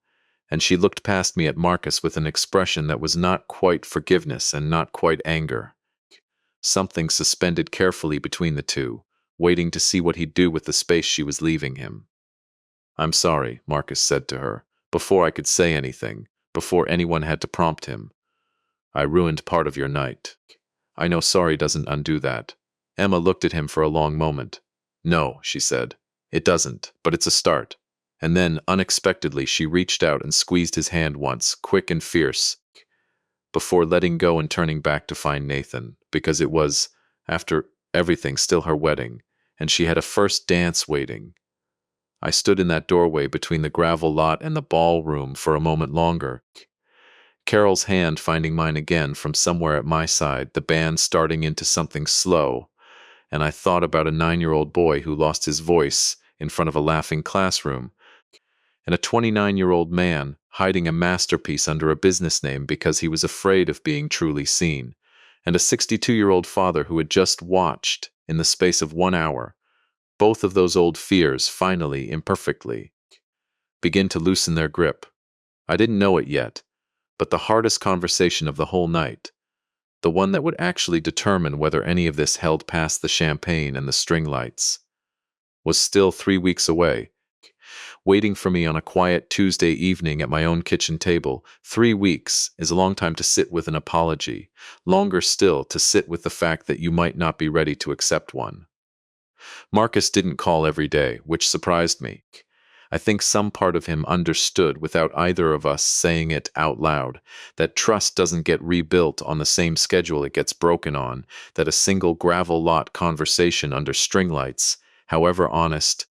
and she looked past me at Marcus with an expression that was not quite forgiveness and not quite anger. Something suspended carefully between the two, waiting to see what he'd do with the space she was leaving him. "I'm sorry," Marcus said to her, before I could say anything, before anyone had to prompt him. "I ruined part of your night." "I know sorry doesn't undo that." Emma looked at him for a long moment. "No," she said, "it doesn't, but it's a start." And then, unexpectedly, she reached out and squeezed his hand once, quick and fierce, before letting go and turning back to find Nathan, because it was, after everything, still her wedding, and she had a first dance waiting. I stood in that doorway between the gravel lot and the ballroom for a moment longer, Carol's hand finding mine again from somewhere at my side, the band starting into something slow, and I thought about a 9-year-old boy who lost his voice in front of a laughing classroom, and a 29-year-old man hiding a masterpiece under a business name because he was afraid of being truly seen, and a 62-year-old father who had just watched, in the space of 1 hour, both of those old fears finally, imperfectly, begin to loosen their grip. I didn't know it yet, but the hardest conversation of the whole night, the one that would actually determine whether any of this held past the champagne and the string lights, was still 3 weeks away, waiting for me on a quiet Tuesday evening at my own kitchen table. 3 weeks is a long time to sit with an apology, longer still to sit with the fact that you might not be ready to accept one. Marcus didn't call every day, which surprised me. I think some part of him understood, without either of us saying it out loud, that trust doesn't get rebuilt on the same schedule it gets broken on, that a single gravel lot conversation under string lights, however honest,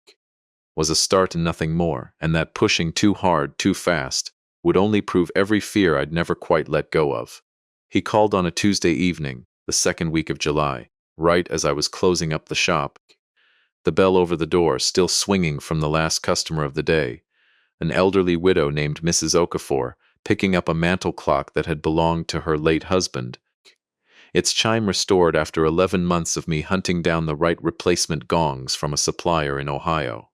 was a start and nothing more, and that pushing too hard, too fast, would only prove every fear I'd never quite let go of. He called on a Tuesday evening, the second week of July, right as I was closing up the shop, the bell over the door still swinging from the last customer of the day, an elderly widow named Mrs. Okafor, picking up a mantel clock that had belonged to her late husband, its chime restored after 11 months of me hunting down the right replacement gongs from a supplier in Ohio.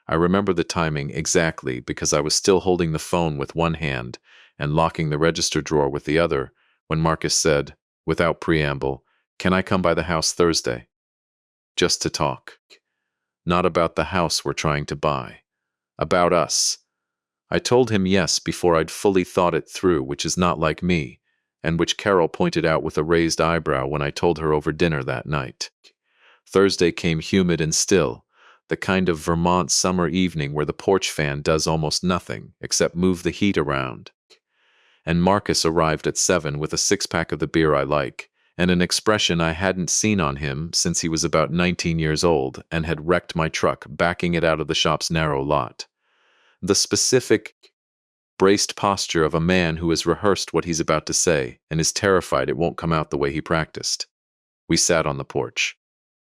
I remember the timing exactly because I was still holding the phone with one hand and locking the register drawer with the other when Marcus said, without preamble, "Can I come by the house Thursday? Just to talk." Not about the house we're trying to buy. About us. I told him yes before I'd fully thought it through, which is not like me, and which Carol pointed out with a raised eyebrow when I told her over dinner that night. Thursday came humid and still, the kind of Vermont summer evening where the porch fan does almost nothing except move the heat around. And Marcus arrived at 7 with a 6-pack of the beer I like, and an expression I hadn't seen on him since he was about 19 years old and had wrecked my truck backing it out of the shop's narrow lot. The specific, braced posture of a man who has rehearsed what he's about to say and is terrified it won't come out the way he practiced. We sat on the porch.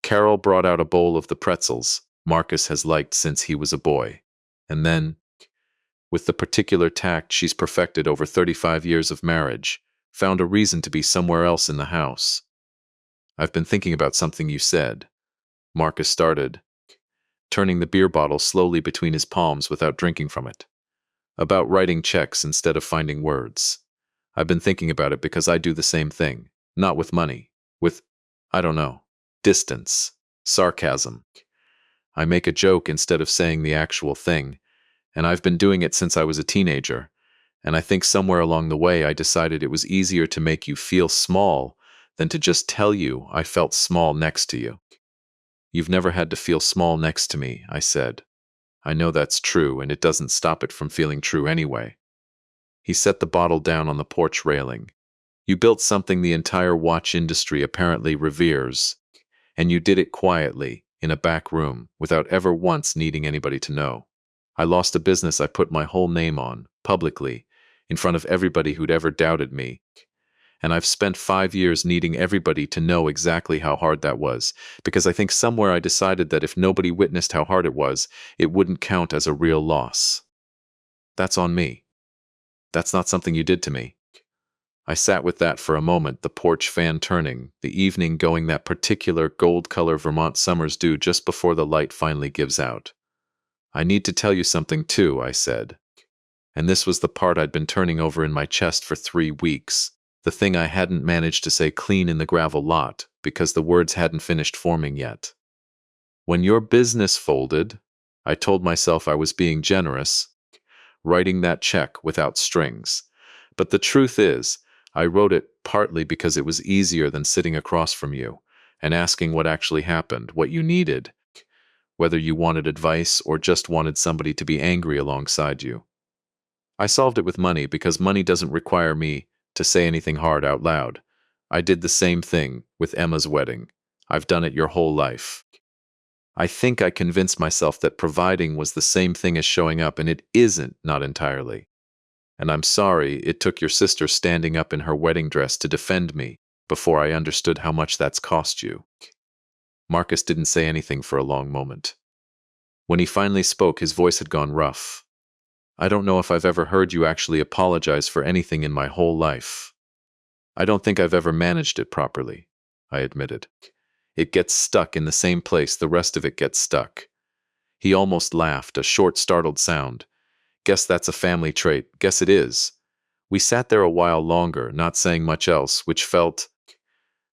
Carol brought out a bowl of the pretzels Marcus has liked since he was a boy. And then, with the particular tact she's perfected over 35 years of marriage, found a reason to be somewhere else in the house. I've been thinking about something you said, Marcus started, turning the beer bottle slowly between his palms without drinking from it. About writing checks instead of finding words. I've been thinking about it because I do the same thing. Not with money. With, I don't know, distance, sarcasm. I make a joke instead of saying the actual thing, and I've been doing it since I was a teenager, and I think somewhere along the way I decided it was easier to make you feel small than to just tell you I felt small next to you. You've never had to feel small next to me, I said. I know that's true, and it doesn't stop it from feeling true anyway. He set the bottle down on the porch railing. You built something the entire watch industry apparently reveres, and you did it quietly, in a back room, without ever once needing anybody to know. I lost a business I put my whole name on, publicly, in front of everybody who'd ever doubted me. And I've spent 5 years needing everybody to know exactly how hard that was, because I think somewhere I decided that if nobody witnessed how hard it was, it wouldn't count as a real loss. That's on me. That's not something you did to me. I sat with that for a moment, the porch fan turning, the evening going that particular gold-color Vermont summers do just before the light finally gives out. I need to tell you something too, I said. And this was the part I'd been turning over in my chest for 3 weeks, the thing I hadn't managed to say clean in the gravel lot, because the words hadn't finished forming yet. When your business folded, I told myself I was being generous, writing that check without strings. But the truth is, I wrote it partly because it was easier than sitting across from you and asking what actually happened, what you needed, whether you wanted advice or just wanted somebody to be angry alongside you. I solved it with money because money doesn't require me to say anything hard out loud. I did the same thing with Emma's wedding. I've done it your whole life. I think I convinced myself that providing was the same thing as showing up, and it isn't, not entirely. And I'm sorry it took your sister standing up in her wedding dress to defend me before I understood how much that's cost you. Marcus didn't say anything for a long moment. When he finally spoke, his voice had gone rough. I don't know if I've ever heard you actually apologize for anything in my whole life. I don't think I've ever managed it properly, I admitted. It gets stuck in the same place the rest of it gets stuck. He almost laughed, a short, startled sound. Guess that's a family trait. Guess it is. We sat there a while longer, not saying much else, which felt,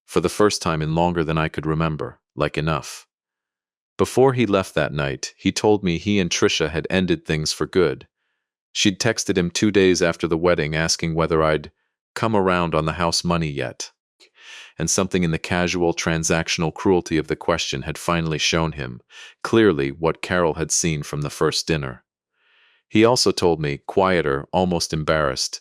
for the first time in longer than I could remember, like enough. Before he left that night, he told me he and Trisha had ended things for good. She'd texted him 2 days after the wedding asking whether I'd come around on the house money yet. And something in the casual, transactional cruelty of the question had finally shown him, clearly, what Carol had seen from the first dinner. He also told me, quieter, almost embarrassed,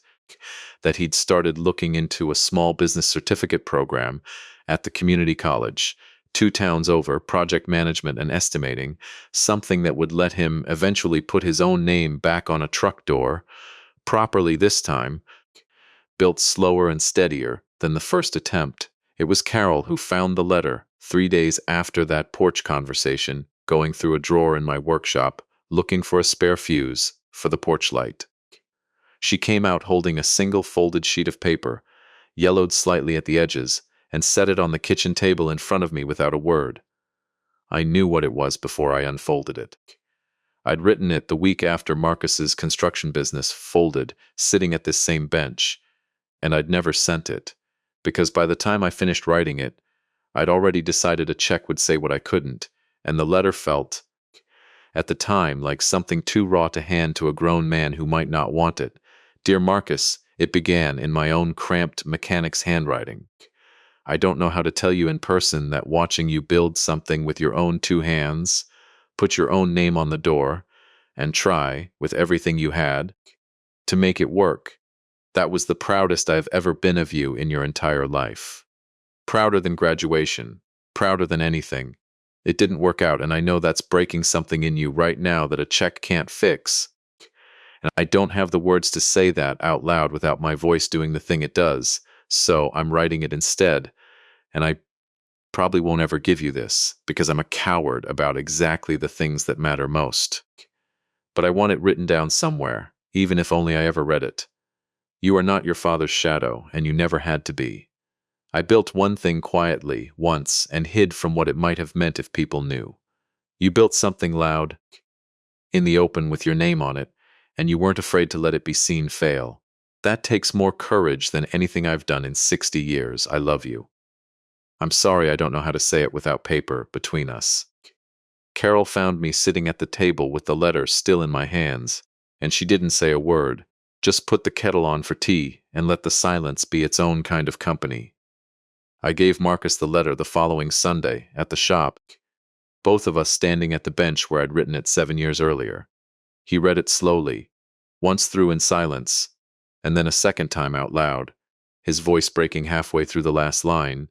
that he'd started looking into a small business certificate program at the community college, 2 towns over, project management and estimating, something that would let him eventually put his own name back on a truck door, properly this time, built slower and steadier than the first attempt. It was Carol who found the letter 3 days after that porch conversation, going through a drawer in my workshop, looking for a spare fuse for the porch light. She came out holding a single folded sheet of paper, yellowed slightly at the edges, and set it on the kitchen table in front of me without a word. I knew what it was before I unfolded it. I'd written it the week after Marcus's construction business folded, sitting at this same bench, and I'd never sent it, because by the time I finished writing it, I'd already decided a check would say what I couldn't, and the letter felt, at the time, like something too raw to hand to a grown man who might not want it. Dear Marcus, it began in my own cramped mechanic's handwriting. I don't know how to tell you in person that watching you build something with your own 2 hands, put your own name on the door, and try, with everything you had, to make it work, that was the proudest I've ever been of you in your entire life. Prouder than graduation, prouder than anything. It didn't work out, and I know that's breaking something in you right now that a check can't fix. And I don't have the words to say that out loud without my voice doing the thing it does, so I'm writing it instead. And I probably won't ever give you this, because I'm a coward about exactly the things that matter most. But I want it written down somewhere, even if only I ever read it. You are not your father's shadow, and you never had to be. I built one thing quietly, once, and hid from what it might have meant if people knew. You built something loud, in the open with your name on it, and you weren't afraid to let it be seen fail. That takes more courage than anything I've done in 60 years. I love you. I'm sorry I don't know how to say it without paper between us. Carol found me sitting at the table with the letter still in my hands, and she didn't say a word, just put the kettle on for tea and let the silence be its own kind of company. I gave Marcus the letter the following Sunday at the shop, both of us standing at the bench where I'd written it 7 years earlier. He read it slowly, once through in silence, and then a second time out loud, his voice breaking halfway through the last line.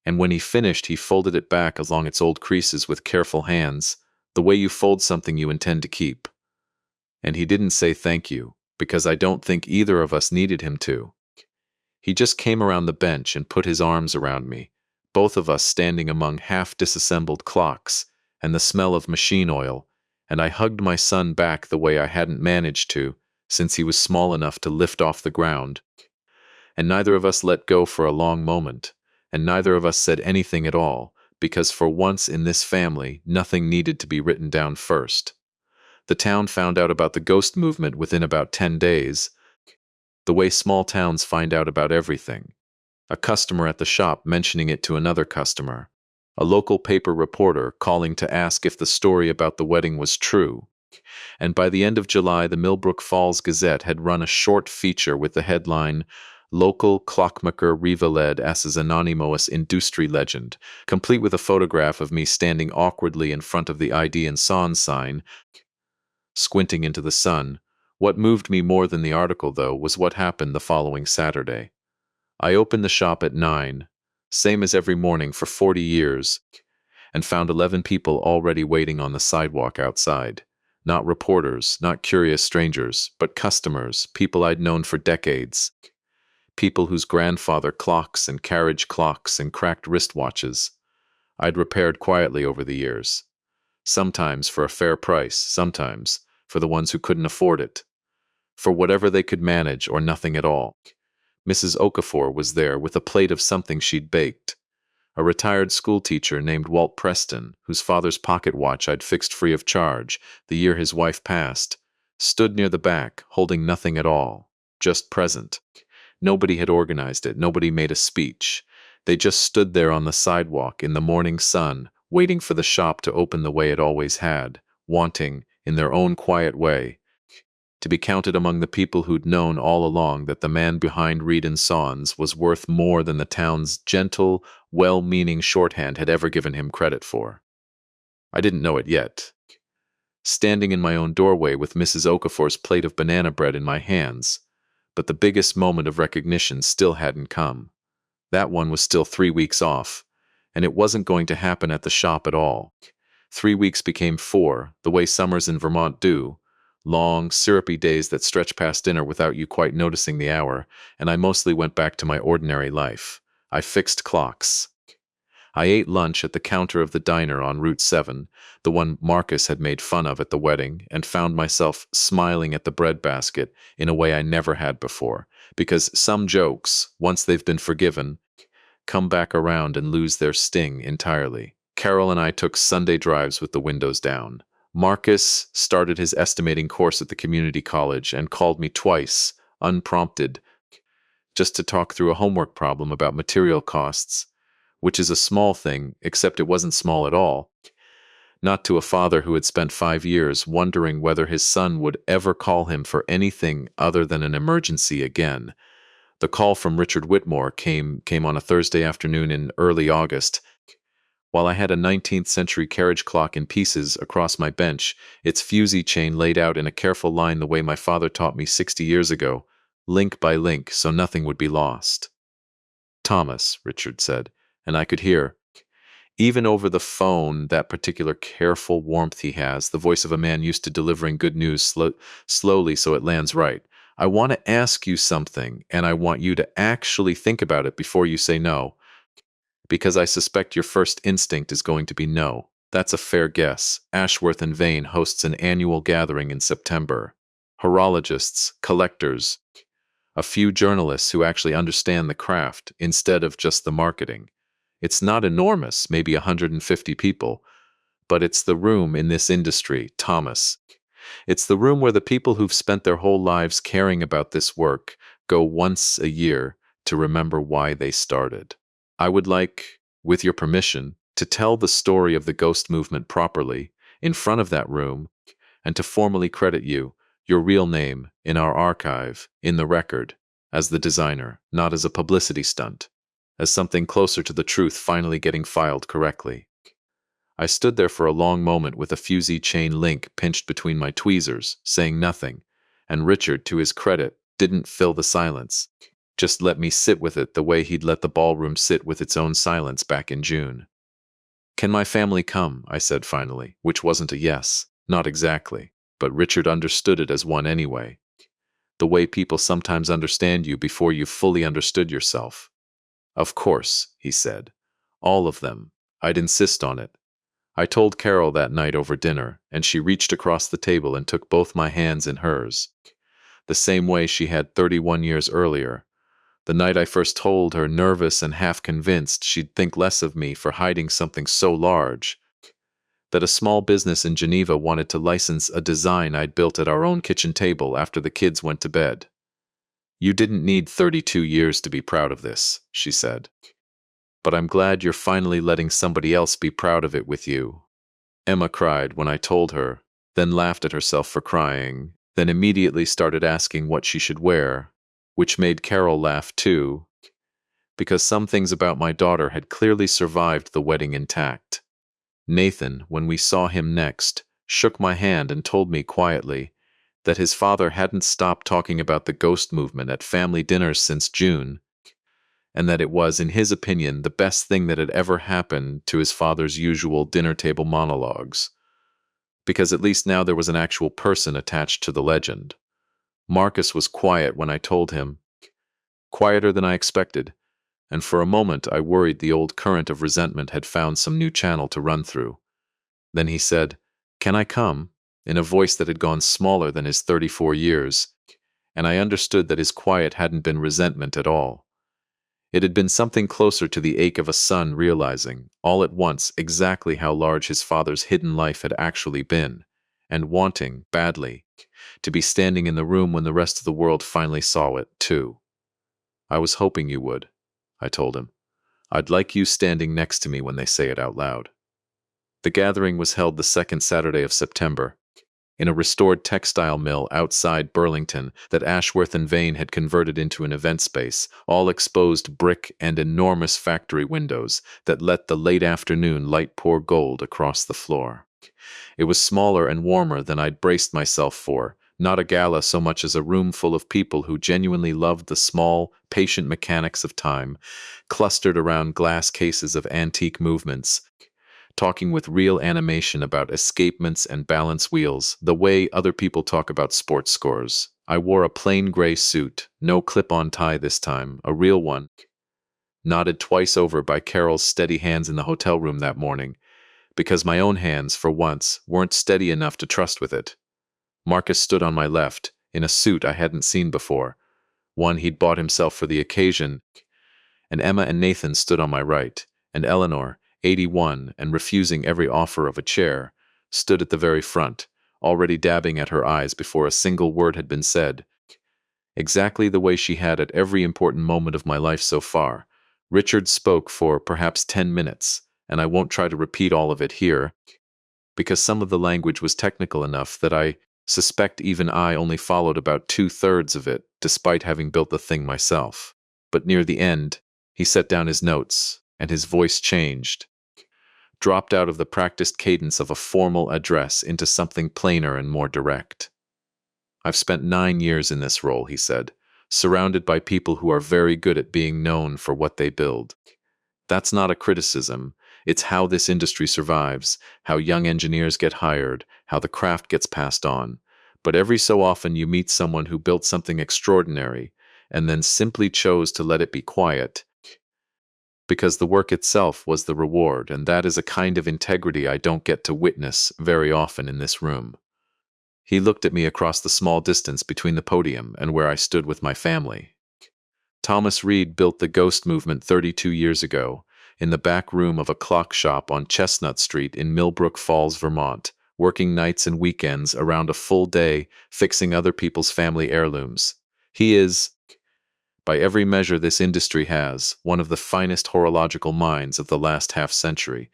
And when he finished, he folded it back along its old creases with careful hands, the way you fold something you intend to keep. And he didn't say thank you, because I don't think either of us needed him to. He just came around the bench and put his arms around me, both of us standing among half-disassembled clocks and the smell of machine oil, and I hugged my son back the way I hadn't managed to, since he was small enough to lift off the ground. And neither of us let go for a long moment, and neither of us said anything at all, because for once in this family, nothing needed to be written down first. The town found out about the ghost movement within about 10 days, the way small towns find out about everything. A customer at the shop mentioning it to another customer. A local paper reporter calling to ask if the story about the wedding was true. And by the end of July, the Millbrook Falls Gazette had run a short feature with the headline, Local Clockmaker Reveled as Anonymous Industry Legend, complete with a photograph of me standing awkwardly in front of the ID and Sans sign, squinting into the sun. What moved me more than the article, though, was what happened the following Saturday. I opened the shop at 9, same as every morning for 40 years, and found 11 people already waiting on the sidewalk outside. Not reporters, not curious strangers, but customers, people I'd known for decades. People whose grandfather clocks and carriage clocks and cracked wristwatches I'd repaired quietly over the years. Sometimes for a fair price, sometimes for the ones who couldn't afford it. For whatever they could manage or nothing at all. Mrs. Okafor was there with a plate of something she'd baked. A retired schoolteacher named Walt Preston, whose father's pocket watch I'd fixed free of charge the year his wife passed, stood near the back, holding nothing at all, just present. Nobody had organized it, nobody made a speech. They just stood there on the sidewalk in the morning sun, waiting for the shop to open the way it always had, wanting, in their own quiet way, to be counted among the people who'd known all along that the man behind Reed and Sans was worth more than the town's gentle, well-meaning shorthand had ever given him credit for. I didn't know it yet. Standing in my own doorway with Mrs. Okafor's plate of banana bread in my hands, but the biggest moment of recognition still hadn't come. That one was still 3 weeks off, and it wasn't going to happen at the shop at all. 3 weeks became 4, the way summers in Vermont do, long, syrupy days that stretch past dinner without you quite noticing the hour, and I mostly went back to my ordinary life. I fixed clocks. I ate lunch at the counter of the diner on Route 7, the one Marcus had made fun of at the wedding, and found myself smiling at the bread basket in a way I never had before, because some jokes, once they've been forgiven, come back around and lose their sting entirely. Carol and I took Sunday drives with the windows down. Marcus started his estimating course at the community college and called me twice, unprompted, just to talk through a homework problem about material costs, which is a small thing, except it wasn't small at all. Not to a father who had spent 5 years wondering whether his son would ever call him for anything other than an emergency again. The call from Richard Whitmore came on a Thursday afternoon in early August. While I had a 19th century carriage clock in pieces across my bench, its fusee chain laid out in a careful line the way my father taught me 60 years ago, link by link, so nothing would be lost. Thomas, Richard said, and I could hear, even over the phone, that particular careful warmth he has, the voice of a man used to delivering good news slowly so it lands right. I want to ask you something, and I want you to actually think about it before you say no. Because I suspect your first instinct is going to be no. That's a fair guess. Ashworth and Vane hosts an annual gathering in September. Horologists, collectors, a few journalists who actually understand the craft instead of just the marketing. It's not enormous, maybe 150 people, but it's the room in this industry, Thomas. It's the room where the people who've spent their whole lives caring about this work go once a year to remember why they started. I would like, with your permission, to tell the story of the ghost movement properly, in front of that room, and to formally credit you, your real name, in our archive, in the record, as the designer, not as a publicity stunt, as something closer to the truth finally getting filed correctly. I stood there for a long moment with a fusee chain link pinched between my tweezers, saying nothing, and Richard, to his credit, didn't fill the silence. Just let me sit with it the way he'd let the ballroom sit with its own silence back in June. Can my family come? I said finally, which wasn't a yes. Not exactly, but Richard understood it as one anyway. The way people sometimes understand you before you've fully understood yourself. Of course, he said. All of them. I'd insist on it. I told Carol that night over dinner, and she reached across the table and took both my hands in hers, the same way she had 31 years earlier. The night I first told her, nervous and half convinced she'd think less of me for hiding something so large, that a small business in Geneva wanted to license a design I'd built at our own kitchen table after the kids went to bed. You didn't need 32 years to be proud of this, she said. But I'm glad you're finally letting somebody else be proud of it with you. Emma cried when I told her, then laughed at herself for crying, then immediately started asking what she should wear, which made Carol laugh too, because some things about my daughter had clearly survived the wedding intact. Nathan, when we saw him next, shook my hand and told me quietly that his father hadn't stopped talking about the ghost movement at family dinners since June, and that it was, in his opinion, the best thing that had ever happened to his father's usual dinner table monologues, because at least now there was an actual person attached to the legend. Marcus was quiet when I told him, quieter than I expected, and for a moment I worried the old current of resentment had found some new channel to run through. Then he said, "Can I come?" in a voice that had gone smaller than his 34 years, and I understood that his quiet hadn't been resentment at all. It had been something closer to the ache of a son realizing, all at once, exactly how large his father's hidden life had actually been, and wanting, badly, to be standing in the room when the rest of the world finally saw it, too. I was hoping you would, I told him. I'd like you standing next to me when they say it out loud. The gathering was held the second Saturday of September, in a restored textile mill outside Burlington that Ashworth and Vane had converted into an event space, all exposed brick and enormous factory windows that let the late afternoon light pour gold across the floor. It was smaller and warmer than I'd braced myself for, not a gala so much as a room full of people who genuinely loved the small, patient mechanics of time, clustered around glass cases of antique movements, talking with real animation about escapements and balance wheels, the way other people talk about sports scores. I wore a plain gray suit, no clip-on tie this time, a real one, nodded twice over by Carol's steady hands in the hotel room that morning, because my own hands, for once, weren't steady enough to trust with it. Marcus stood on my left, in a suit I hadn't seen before, one he'd bought himself for the occasion, and Emma and Nathan stood on my right, and Eleanor, 81, and refusing every offer of a chair, stood at the very front, already dabbing at her eyes before a single word had been said. Exactly the way she had at every important moment of my life so far. Richard spoke for perhaps 10 minutes, and I won't try to repeat all of it here, because some of the language was technical enough that I suspect even I only followed about 2/3 of it, despite having built the thing myself. But near the end, he set down his notes, and his voice changed, dropped out of the practiced cadence of a formal address into something plainer and more direct. I've spent 9 years in this role, he said, surrounded by people who are very good at being known for what they build. That's not a criticism. It's how this industry survives, how young engineers get hired, how the craft gets passed on. But every so often you meet someone who built something extraordinary and then simply chose to let it be quiet. because the work itself was the reward, and that is a kind of integrity I don't get to witness very often in this room. He looked at me across the small distance between the podium and where I stood with my family. Thomas Reed built the Ghost movement 32 years ago, in the back room of a clock shop on Chestnut Street in Millbrook Falls, Vermont, working nights and weekends around a full day fixing other people's family heirlooms. He is, by every measure this industry has, one of the finest horological minds of the last half-century,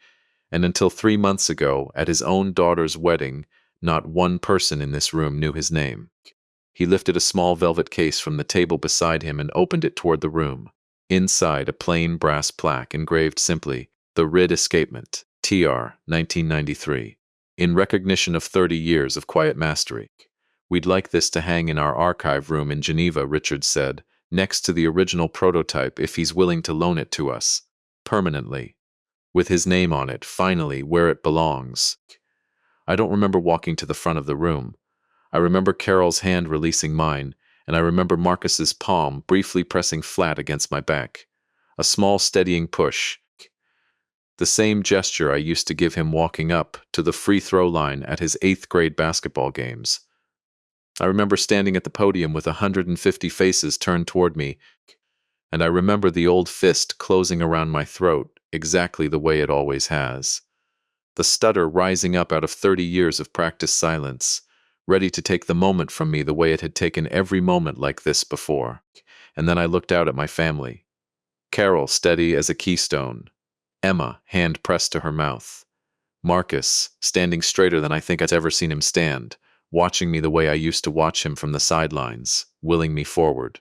and until 3 months ago, at his own daughter's wedding, not one person in this room knew his name. He lifted a small velvet case from the table beside him and opened it toward the room. Inside, a plain brass plaque engraved simply, "The Rid Escapement, TR, 1993. In recognition of 30 years of quiet mastery. We'd like this to hang in our archive room in Geneva," Richard said, "next to the original prototype if he's willing to loan it to us. Permanently. With his name on it, finally, where it belongs." I don't remember walking to the front of the room. I remember Carol's hand releasing mine, and I remember Marcus's palm briefly pressing flat against my back. A small steadying push. The same gesture I used to give him walking up to the free throw line at his 8th grade basketball games. I remember standing at the podium with 150 faces turned toward me, and I remember the old fist closing around my throat exactly the way it always has. The stutter rising up out of 30 years of practiced silence, ready to take the moment from me the way it had taken every moment like this before. And then I looked out at my family. Carol, steady as a keystone. Emma, hand pressed to her mouth. Marcus, standing straighter than I think I'd ever seen him stand, watching me the way I used to watch him from the sidelines, willing me forward.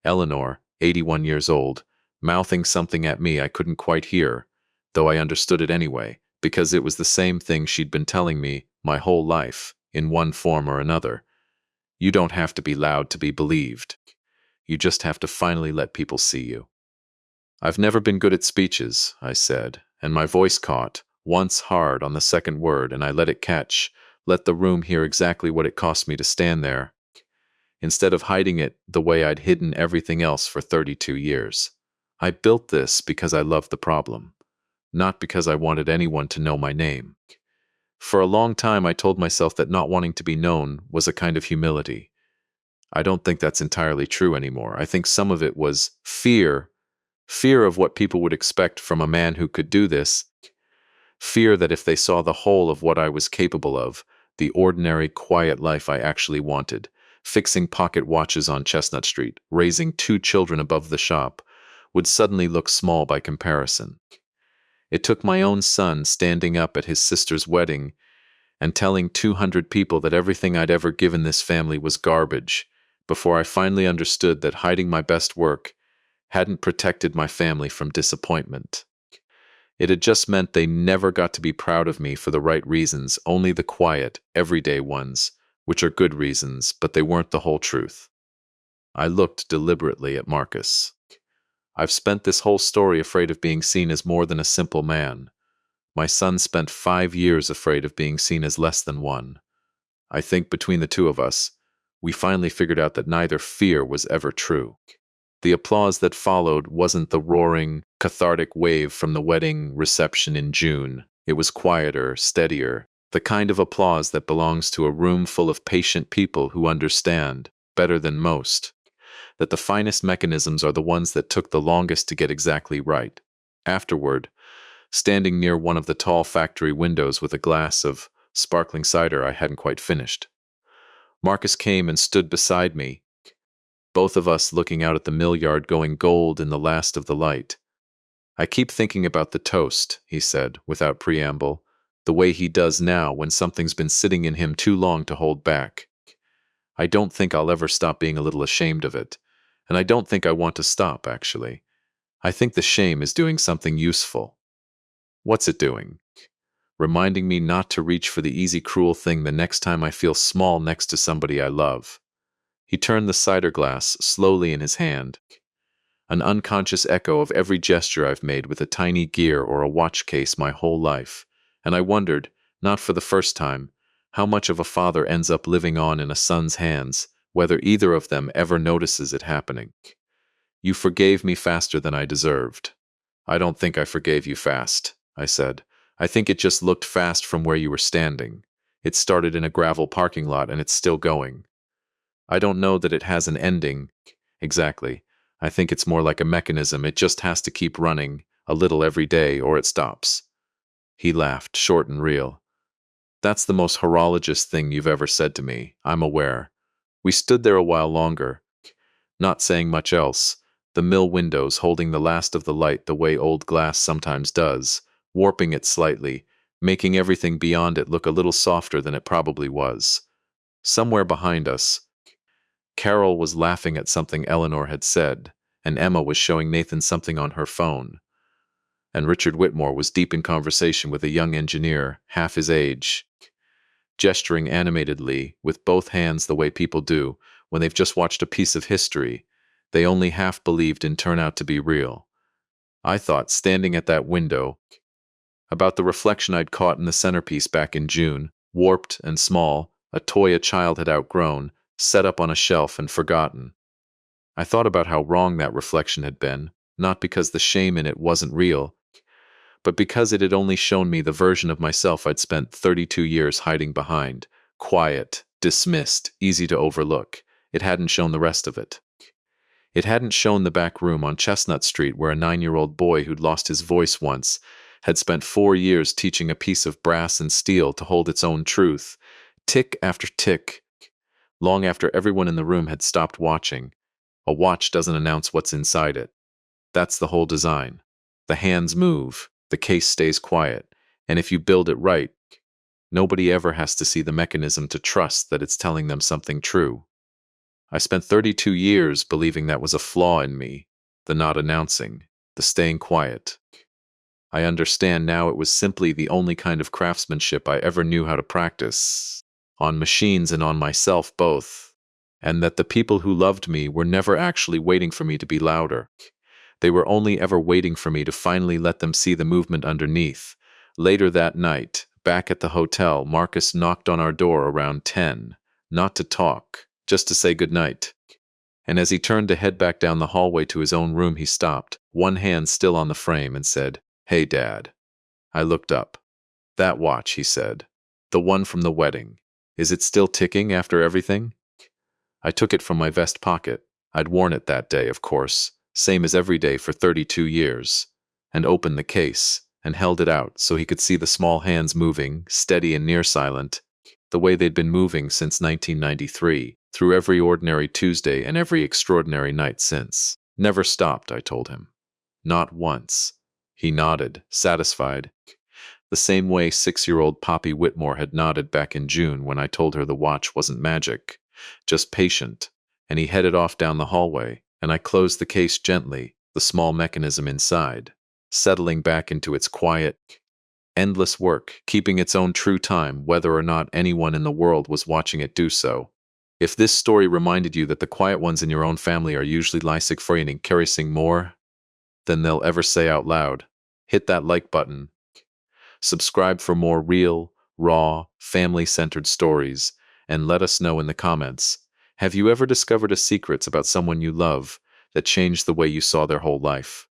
Eleanor, 81 years old, mouthing something at me I couldn't quite hear, though I understood it anyway, because it was the same thing she'd been telling me my whole life, in one form or another. You don't have to be loud to be believed. You just have to finally let people see you. "I've never been good at speeches," I said, and my voice caught, once hard on the second word, and I let it catch, let the room hear exactly what it cost me to stand there, instead of hiding it the way I'd hidden everything else for 32 years. I built this because I loved the problem, not because I wanted anyone to know my name. For a long time, I told myself that not wanting to be known was a kind of humility. I don't think that's entirely true anymore. I think some of it was fear of what people would expect from a man who could do this, fear that if they saw the whole of what I was capable of, the ordinary, quiet life I actually wanted, fixing pocket watches on Chestnut Street, raising 2 children above the shop, would suddenly look small by comparison. It took my own son standing up at his sister's wedding and telling 200 people that everything I'd ever given this family was garbage before I finally understood that hiding my best work hadn't protected my family from disappointment. It had just meant they never got to be proud of me for the right reasons, only the quiet, everyday ones, which are good reasons, but they weren't the whole truth. I looked deliberately at Marcus. I've spent this whole story afraid of being seen as more than a simple man. My son spent 5 years afraid of being seen as less than one. I think between the two of us, we finally figured out that neither fear was ever true. The applause that followed wasn't the roaring, cathartic wave from the wedding reception in June. It was quieter, steadier, the kind of applause that belongs to a room full of patient people who understand, better than most, that the finest mechanisms are the ones that took the longest to get exactly right. Afterward, standing near one of the tall factory windows with a glass of sparkling cider I hadn't quite finished, Marcus came and stood beside me, both of us looking out at the mill yard going gold in the last of the light. "I keep thinking about the toast," he said, without preamble, the way he does now when something's been sitting in him too long to hold back. I don't think I'll ever stop being a little ashamed of it, and I don't think I want to stop, actually. I think the shame is doing something useful. What's it doing? Reminding me not to reach for the easy, cruel thing the next time I feel small next to somebody I love. He turned the cider glass slowly in his hand, an unconscious echo of every gesture I've made with a tiny gear or a watch case my whole life, and I wondered, not for the first time, how much of a father ends up living on in a son's hands, whether either of them ever notices it happening. "You forgave me faster than I deserved." I don't think I forgave you fast, I said. I think it just looked fast from where you were standing. It started in a gravel parking lot and it's still going. I don't know that it has an ending. Exactly. I think it's more like a mechanism. It just has to keep running a little every day or it stops. He laughed, short and real. That's the most horologist thing you've ever said to me, I'm aware. We stood there a while longer, not saying much else, the mill windows holding the last of the light the way old glass sometimes does, warping it slightly, making everything beyond it look a little softer than it probably was. Somewhere behind us, Carol was laughing at something Eleanor had said, and Emma was showing Nathan something on her phone. And Richard Whitmore was deep in conversation with a young engineer, half his age, gesturing animatedly with both hands the way people do when they've just watched a piece of history they only half believed in turn out to be real. I thought, standing at that window, about the reflection I'd caught in the centerpiece back in June, warped and small, a toy a child had outgrown, set up on a shelf and forgotten. I thought about how wrong that reflection had been, not because the shame in it wasn't real, but because it had only shown me the version of myself I'd spent 32 years hiding behind, quiet, dismissed, easy to overlook. It hadn't shown the rest of it. It hadn't shown the back room on Chestnut Street where a 9-year-old boy who'd lost his voice once had spent 4 years teaching a piece of brass and steel to hold its own truth, tick after tick, long after everyone in the room had stopped watching. A watch doesn't announce what's inside it. That's the whole design. The hands move, the case stays quiet, and if you build it right, nobody ever has to see the mechanism to trust that it's telling them something true. I spent 32 years believing that was a flaw in me, the not announcing, the staying quiet. I understand now it was simply the only kind of craftsmanship I ever knew how to practice, on machines and on myself both, and that the people who loved me were never actually waiting for me to be louder. They were only ever waiting for me to finally let them see the movement underneath. Later that night, back at the hotel, Marcus knocked on our door around 10, not to talk, just to say goodnight. And as he turned to head back down the hallway to his own room, he stopped, one hand still on the frame, and said, "Hey, Dad." I looked up. "That watch," he said. "The one from the wedding. Is it still ticking after everything?" I took it from my vest pocket. I'd worn it that day, of course, same as every day for 32 years, and opened the case, and held it out so he could see the small hands moving, steady and near silent, the way they'd been moving since 1993, through every ordinary Tuesday and every extraordinary night since. Never stopped, I told him. Not once. He nodded, satisfied, the same way 6-year-old Poppy Whitmore had nodded back in June when I told her the watch wasn't magic, just patient, and he headed off down the hallway, and I closed the case gently, the small mechanism inside, settling back into its quiet, endless work, keeping its own true time, whether or not anyone in the world was watching it do so. If this story reminded you that the quiet ones in your own family are usually Lysik Freying and carrying more than they'll ever say out loud, hit that like button. Subscribe for more real, raw, family-centered stories, and let us know in the comments. Have you ever discovered a secret about someone you love that changed the way you saw their whole life?